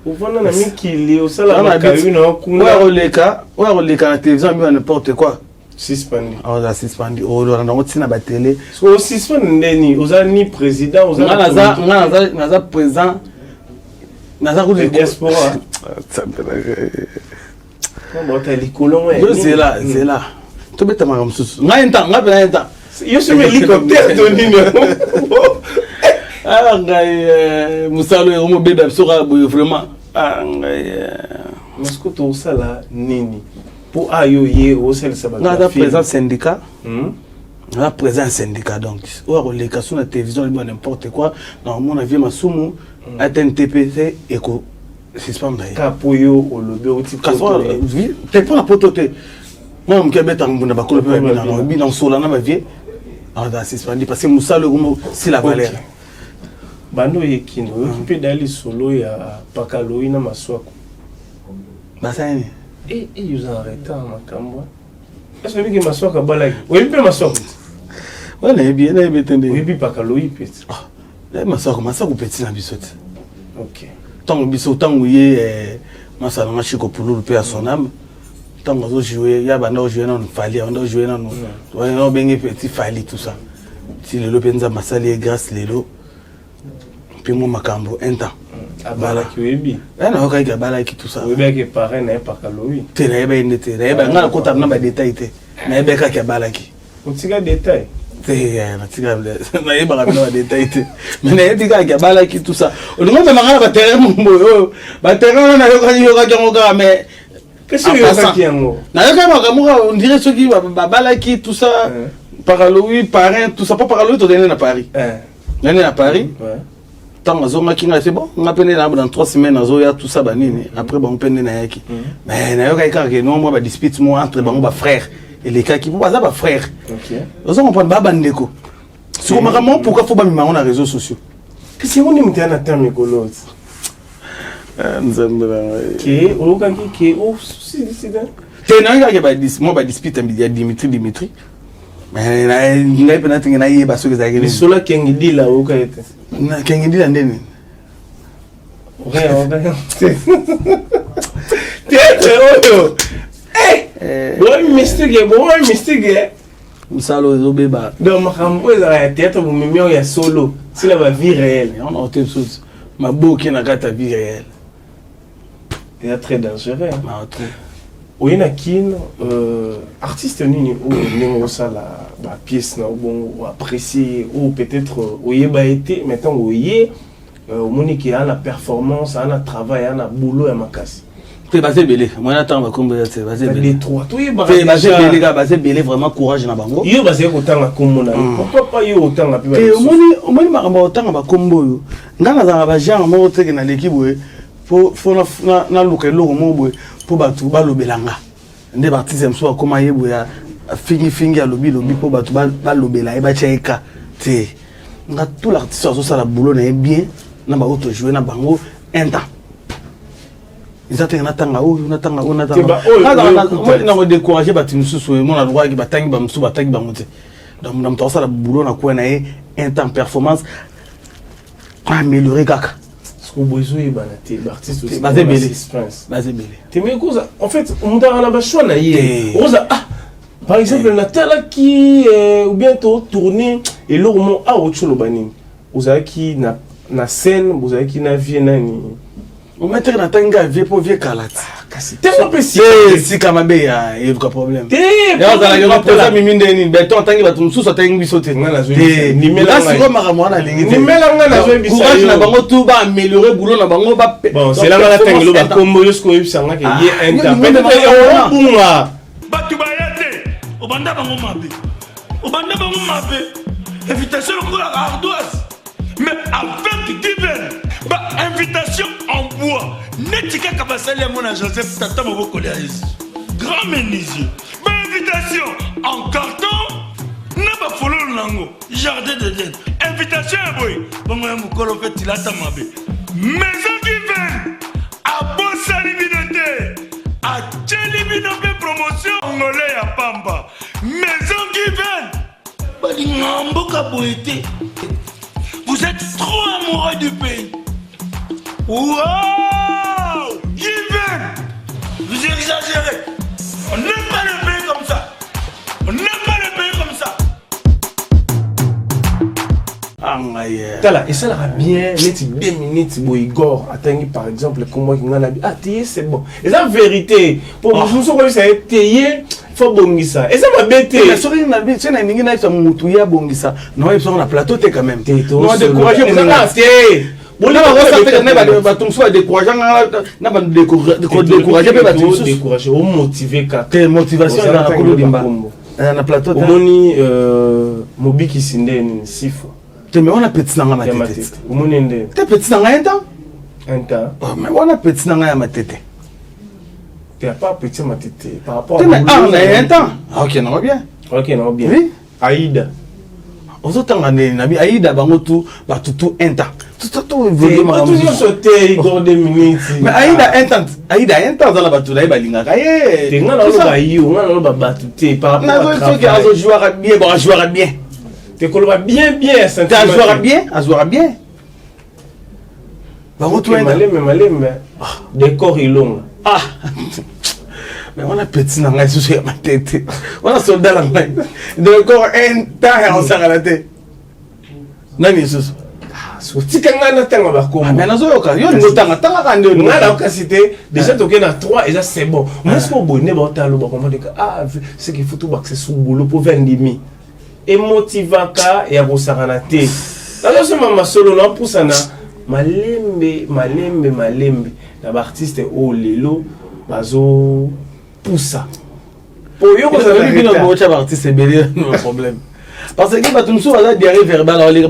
on voit na mikili au sala ba kayuna kunga ouais les cas la télévision but n'importe quoi suspendre on va suspendre oh on a tina ba télé so suspendre ndeni oza ni président oza na président naza ko de diaspora c'est là tu bête ma comme sous nga yo suis hélicoptère donino ah ngai musalo yo mo beda sora vraiment ah ngai masko to sala nini pour ayo ye o sel sabata na présent syndicat na présent syndicat donc ou les cas sur la télévision n'importe quoi dans mon avis masumu ATNTP eko suspendre kapoyo olobe oti kaso oui te pour la potote moi on kebe tanguna ba kolo pe na bi na sola na ba vie ah da suspendre parce que musalo gomo si la valeur bando yekino okipe dali solo ya pakaloyi na maswako basani ils ont arrêté makambo est-ce que maswako balaki oui pe maswako wala bien na betende oui pakaloyi pe masako petit na bisote OK tant biso tant ye masala nga chiko pululu pe son âme tant ozo jouer ya bando jouer non fali on jouer non on bengi petit fali tout ça si le lopenza masali grâce lelo pe mo makambo un temps abala ki webi na hoka ki abala ki tout ça webi ke parrain na pakaloyi te na yeba indete na yeba nga ko tabna ba détail te na yeba ka ki abala ki otika détail na yeba ba détail te mais na yeba ka abala ki tout ça on me mangala ba terrain mo ba terrain na yoka jonga mais qu'est-ce que yoka ki yango na yoka makamura on dirait ceux qui ba bala ki tout ça paraloui parrain tout ça pas paraloui to donner na Paris donner na Paris tant azonga kinga c'est bon on a peine dans 3 semaines azoya tout ça banini après bon peine na yaki mais na yoka ka ke non moi ba dispute moi entre bango ba frère et les cas qui pour ba frère OK ozo comprendre ba bandeko sur makamon pourquoi faut ba mi na réseaux sociaux que c'est on est mutana terme écolo nzambela ke oloka ki ke si te na yoka ba moi ba dispute ya Dimitri mais ngai pena tinga na yeba soki za kile sola kengi dila oka ete na kengi dila ndeni rien tete oyo bon mystique musalo zobeba donc makambo ya théâtre mumimio ya solo c'est la vie réelle on a autre chose maboki na kata vie réelle c'est très dangereux ma trop oyena kin artiste nini ou nengo sala ba pièce na bon apprécier ou peut-être oyeba été maintenant oye monique a la performance a la travail a la boulot ya makasi te basé belé moi n'attends pas comme c'est basé belé les trois toi basé belé ga basé belé vraiment courage na bango yo basé ko tanga komona pourquoi pas yo tanga pe te omoni makambo tanga ba kombo yo ngana za ba genre mo teke na l'équipe faut na lokelo mo boy pour batu balobelanga nde baptiste mso akoma yebo ya fingi ya lobi pour batu balobela e ba cheka te nga tout l'artiste azo sala boulot na bien na ba auto jouer na bango un temps ils attendent natanga na ko décourager batu mususu mon na droit ki batangi ba mususu batangi ba mote donc na mto sala boulot na ko na un temps performance améliorer kaka au besoin et banaté l'artiste aussi Basé belé. suspense Basé belé. tu me cause en fait on t'a la choix na yé oza ah par exemple Natala qui ou bientôt tourner et l'ormont a autre chose bani oza qui na scène oza qui na vie nani on mettre na tanga vie pour vie kalat kasi tellement précis si kamabe ya il y a problème te ya za la posa mimi ndeni beton tangi batu mususu tangi biso te nga na zo ni mela siko makamwa na lingi ni mela nga na zo bisa courage na bango tout ba améliorer boulot na bango ba bon c'est là la tangelo ba kombo jusqu'au yebsanga ke yé interprète on bunga batu bayate obanda bango mabe invitation pour la ardoise mais avec divers bah invitation en bois netika kabasali ya mona Joseph tata maboko ya grand menuisier bah invitation en carton na ba fololo nango jardin de Eden invitation ya boy bango ya mukolo fait tilata mabe maison divers a bosali binote a tcheli binote promotion ngolé ya pamba maison divers bali ngamboka boité. Vous êtes trop amoureux du pays. Wow! Given! Vous exagérez. On n'aime pas le pays comme ça. On n'aime pas le pays comme ça. ah ngaye tala et ça la bien net 2 minutes bo Igor attengi par exemple comment qui ngana ah teye c'est bon et ça vérité pour nous so ko ça teye faut bongisa et ça m'a bêté mais sori na bi tena ningi na isa mutu ya bongisa no yebso na plateau te quand même non décourager mon gars té bolina ba sa na ba batumsu ba décourager na ba décourager pe batumsu décourager ou motiver ka te motivation na kolo dimba na plateau te omoni mobiki sindeni sifo te mais on a petit nanga matete omoni nde te petit nanga un temps mais on a petit nanga ya matete tu n'as pas petit matete par rapport à on a un temps OK non bien oui Aïda ozotanga na bi Aïda bango tout batutu un temps tout évoluer ma tout sauter Igor 2 minutes mais Aïda un temps dans la batu là balinga kaye te ngana lo ba yo ngana lo ba batuté par rapport à ça na zo jouer bien bon jouer bien te koloba bien ça jouer bien bango tout malem décor ilonga ah mais on a petit dans la sous ma tête on a soldat là d'accord un temps on s'arrête la tête nani sous so tikanga na tanga ba ko mais nazo yoka yo ngotanga tanga kande ngala okasité déjà toké na 3 et ça c'est bon mais ce qu'on bonne ba talo ba comment dire ah c'est qu'il faut tout ba que c'est sous boulot pour faire demi et motivaka et abosarana te alors c'est mama solo na poussana malembe na ba artiste o lelo bazo poussa pour yo ko ça veut dire que ba artiste belé no problème parce que batumsu baza diarrhée verbale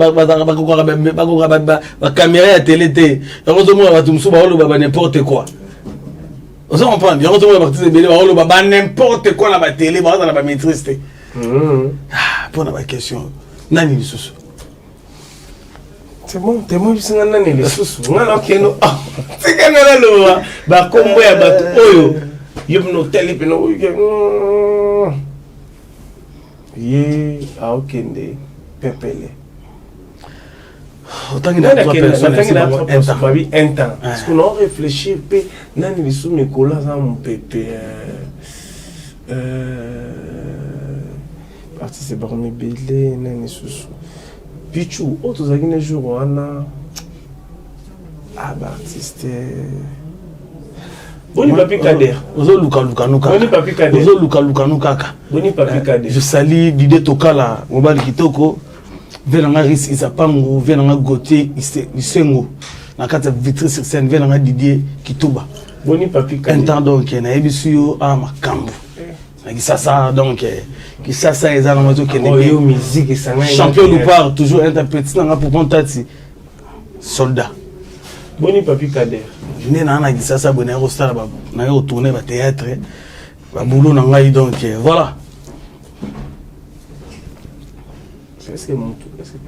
ba caméra ya télé té heureusement batumsu ba oloba n'importe quoi on s'en comprend heureusement ba artiste belé ba oloba n'importe quoi na ba télé ba na ba maîtrise té pour na ba question nani lisusu c'est bon bisanga nani lisusu ngana keno c'est kana lo ba kombo ya bato oyo yebno télé peno ye aokende pepele autant qu'il y a 3 personnes un temps parce qu'on a réfléchi pe nani lisu mekola za mpepe artiste barmi belé nani susu pichu autres agine jour wana artiste Boni papi Kader. Ozo luka nuka. Boni papi Kader. Ozo luka nuka. Boni papi Kader. Je salue Didier Tokala, mobali kitoko. Venanga Ris Isapango, venanga Gauthier Isengo. Na kata vitrine sur scène venanga Didier Kituba. Boni papi Kader. Un temps donc na ebisuyo a makambo. Na kisasa donc kisasa ezana moto kende. Yo musique esanga. Champion Loupard toujours interprété na pour Pontati. Soldat. Boni papi Kader. Né na kisasa bona yo star ba na yo tourner ba théâtre ba boulot na ngai donc voilà. Est-ce que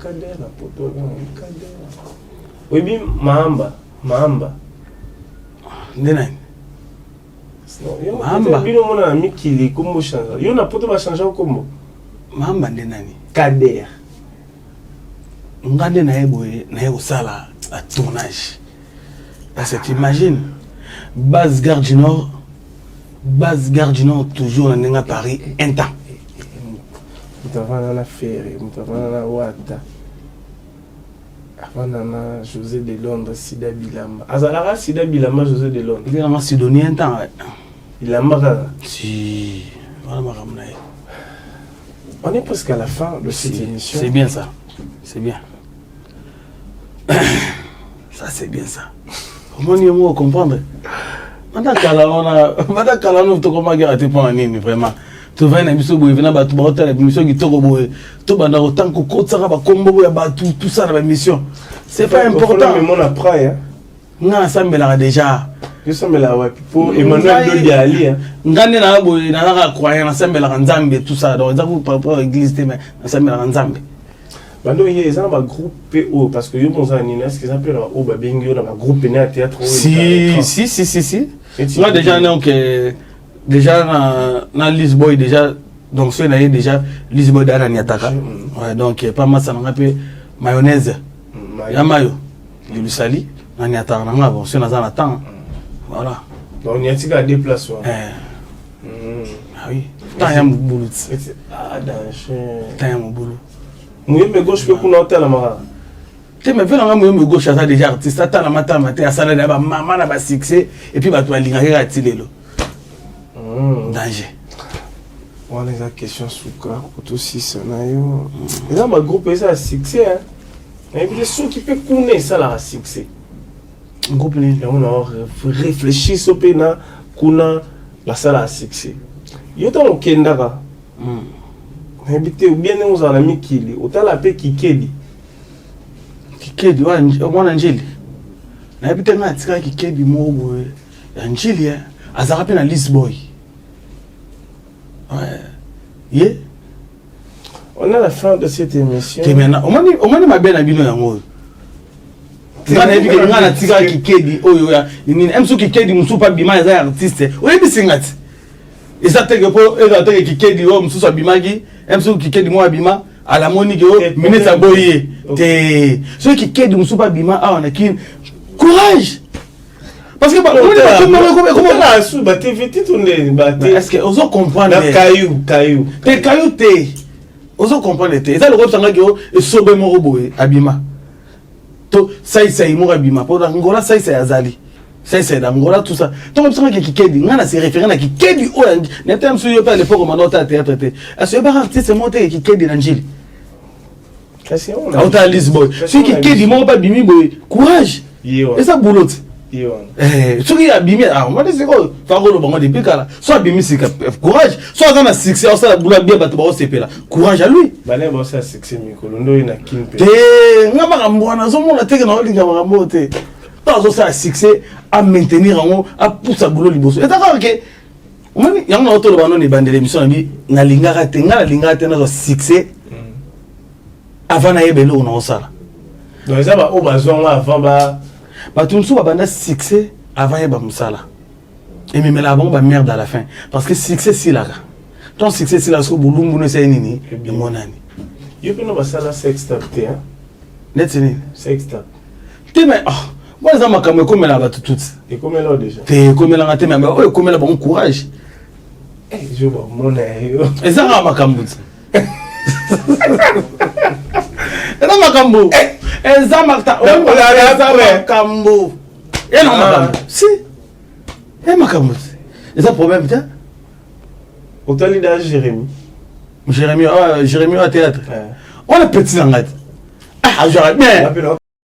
Kader la poto Kader. Oui bien Mamba. Nena. Mamba. Bino mona mikili kombo changer. Yo na poto ba changer kombo. Mamba ndenani. Kader. Ngande na yebo na yo sala a tournage. Parce que tu imagines, base Gare du Nord, toujours à Paris, un temps. Mutavana Ferré, Mutavana Wata. Avant Nana José de Londres, Sida Bilama. Azalara Sida Bilama, José de Londres. Il est dans Sidonie un temps. Il a marre. Si. On est presque à la fin de cette émission. C'est bien ça. C'est bien. Ça, c'est bien ça. Comment on comprendre? Madame Kalana, tu comment garder pour un nid, vraiment. Tu vas une émission où il vient à battre une émission qui tourne au tout pendant autant que côte ça va combo tout ça dans la mission. C'est pas important. Mais mon après, non, ça me l'a déjà. Je suis là ouais pour Emmanuel Dodi Ali. Ngane na boy na croyant ça me la nzambe tout ça donc ça vous par rapport à l'église mais ça me la nzambe. Bando il y a un groupe PO parce que yo mon ami est-ce qu'ils appellent au babingo dans un groupe né à théâtre. Si. Moi déjà donc déjà dans Lisboy déjà donc c'est là déjà Lisboy dans Niataka. Ouais donc pas mal ça on appelle mayonnaise. Ya mayo. Du sali na Niataka na bon c'est dans un temps. Voilà. Donc il y a un déplacement. Ah oui. Tant y'a mon boulot. Ah danger. Tant y'a mon boulot. Moi me gauche peut qu'on entend la mara. Tu me fais la moi me gauche ça déjà artiste ça la matin à ça là ba maman na ba succès et puis ba toi linga tilelo. Danger. On a des questions sous cas pour tout si ça na yo. Et là ma groupe ça succès hein. Et puis ceux qui peut connaître ça là succès. Groupe ni on a réfléchi sur pena kuna la salle à succès. Yo ta okendaka. Habité ou bien nous en ami kili, autant la paix qui kedi. Kikedi wa mwana njili. Na habité nga tika kikedi mo boy. Ya njili ya azara pe na Lisboy. Ouais. Yeah. On a la fin de cette émission. Que maintenant au moins ma bien na bino yango. Ngana ebi ke ngana tika kikedi oyo ya nini emso kikedi musu pa bima za artiste. Oyebi singati. Eza teke po eza teke kikedi o musu so bimaki emso kikedi mo abima ala moni ke o minute aboye te ceux qui kedi musu pa bima a on a kin courage parce que comment la sous ba TV tourner ba est-ce que ozo comprendre caillou te ozo comprendre te eza le ko sanga ke o esobe mo roboye abima to sai mo abima po ngola sai azali c'est d'Angola tout ça. Donc on qui kikedi, on a se référé à kikedi o n'était sur yo pas l'époque on a théâtre té. Est-ce que pas artiste monté kikedi d'Angeli. Qu'est-ce qu'on a? Autant Lisboy. Celui qui kikedi mo pas bimi boy. Courage. Et ça boulot. Celui qui a bimi ah moi c'est quoi? Faro le bango depuis là. Soit bimi c'est courage, soit on a succès, ça la boulot bien bato ba CP là. Courage à lui. Balé ba ça succès mikolo ndo ina kimpe. Té ngama mbona so mona teke na olinga mamote. Dans ça succès à maintenir en haut à pousser à boulot liboso et d'accord que on y a un autre le banon et bande l'émission na lingara na succès avant na yebelo on ça donc ça va au bazon avant ba tout so banda succès avant yeba musala et même là bon ba merde à la fin parce que succès c'est là ton succès c'est là so bulumbu no c'est nini et monani yo pino ba sala sextape hein net c'est sextape tu mais moi ça m'a comme la batte toute et comme là déjà t'es comme la raté mais oh comme la bon courage je vois mon aïe et ça va makambu et ça makambu et ça makambu et non makambu si et makambu et ça problème tiens autant l'idée Jérémy à théâtre on a petit langage ah j'aurais bien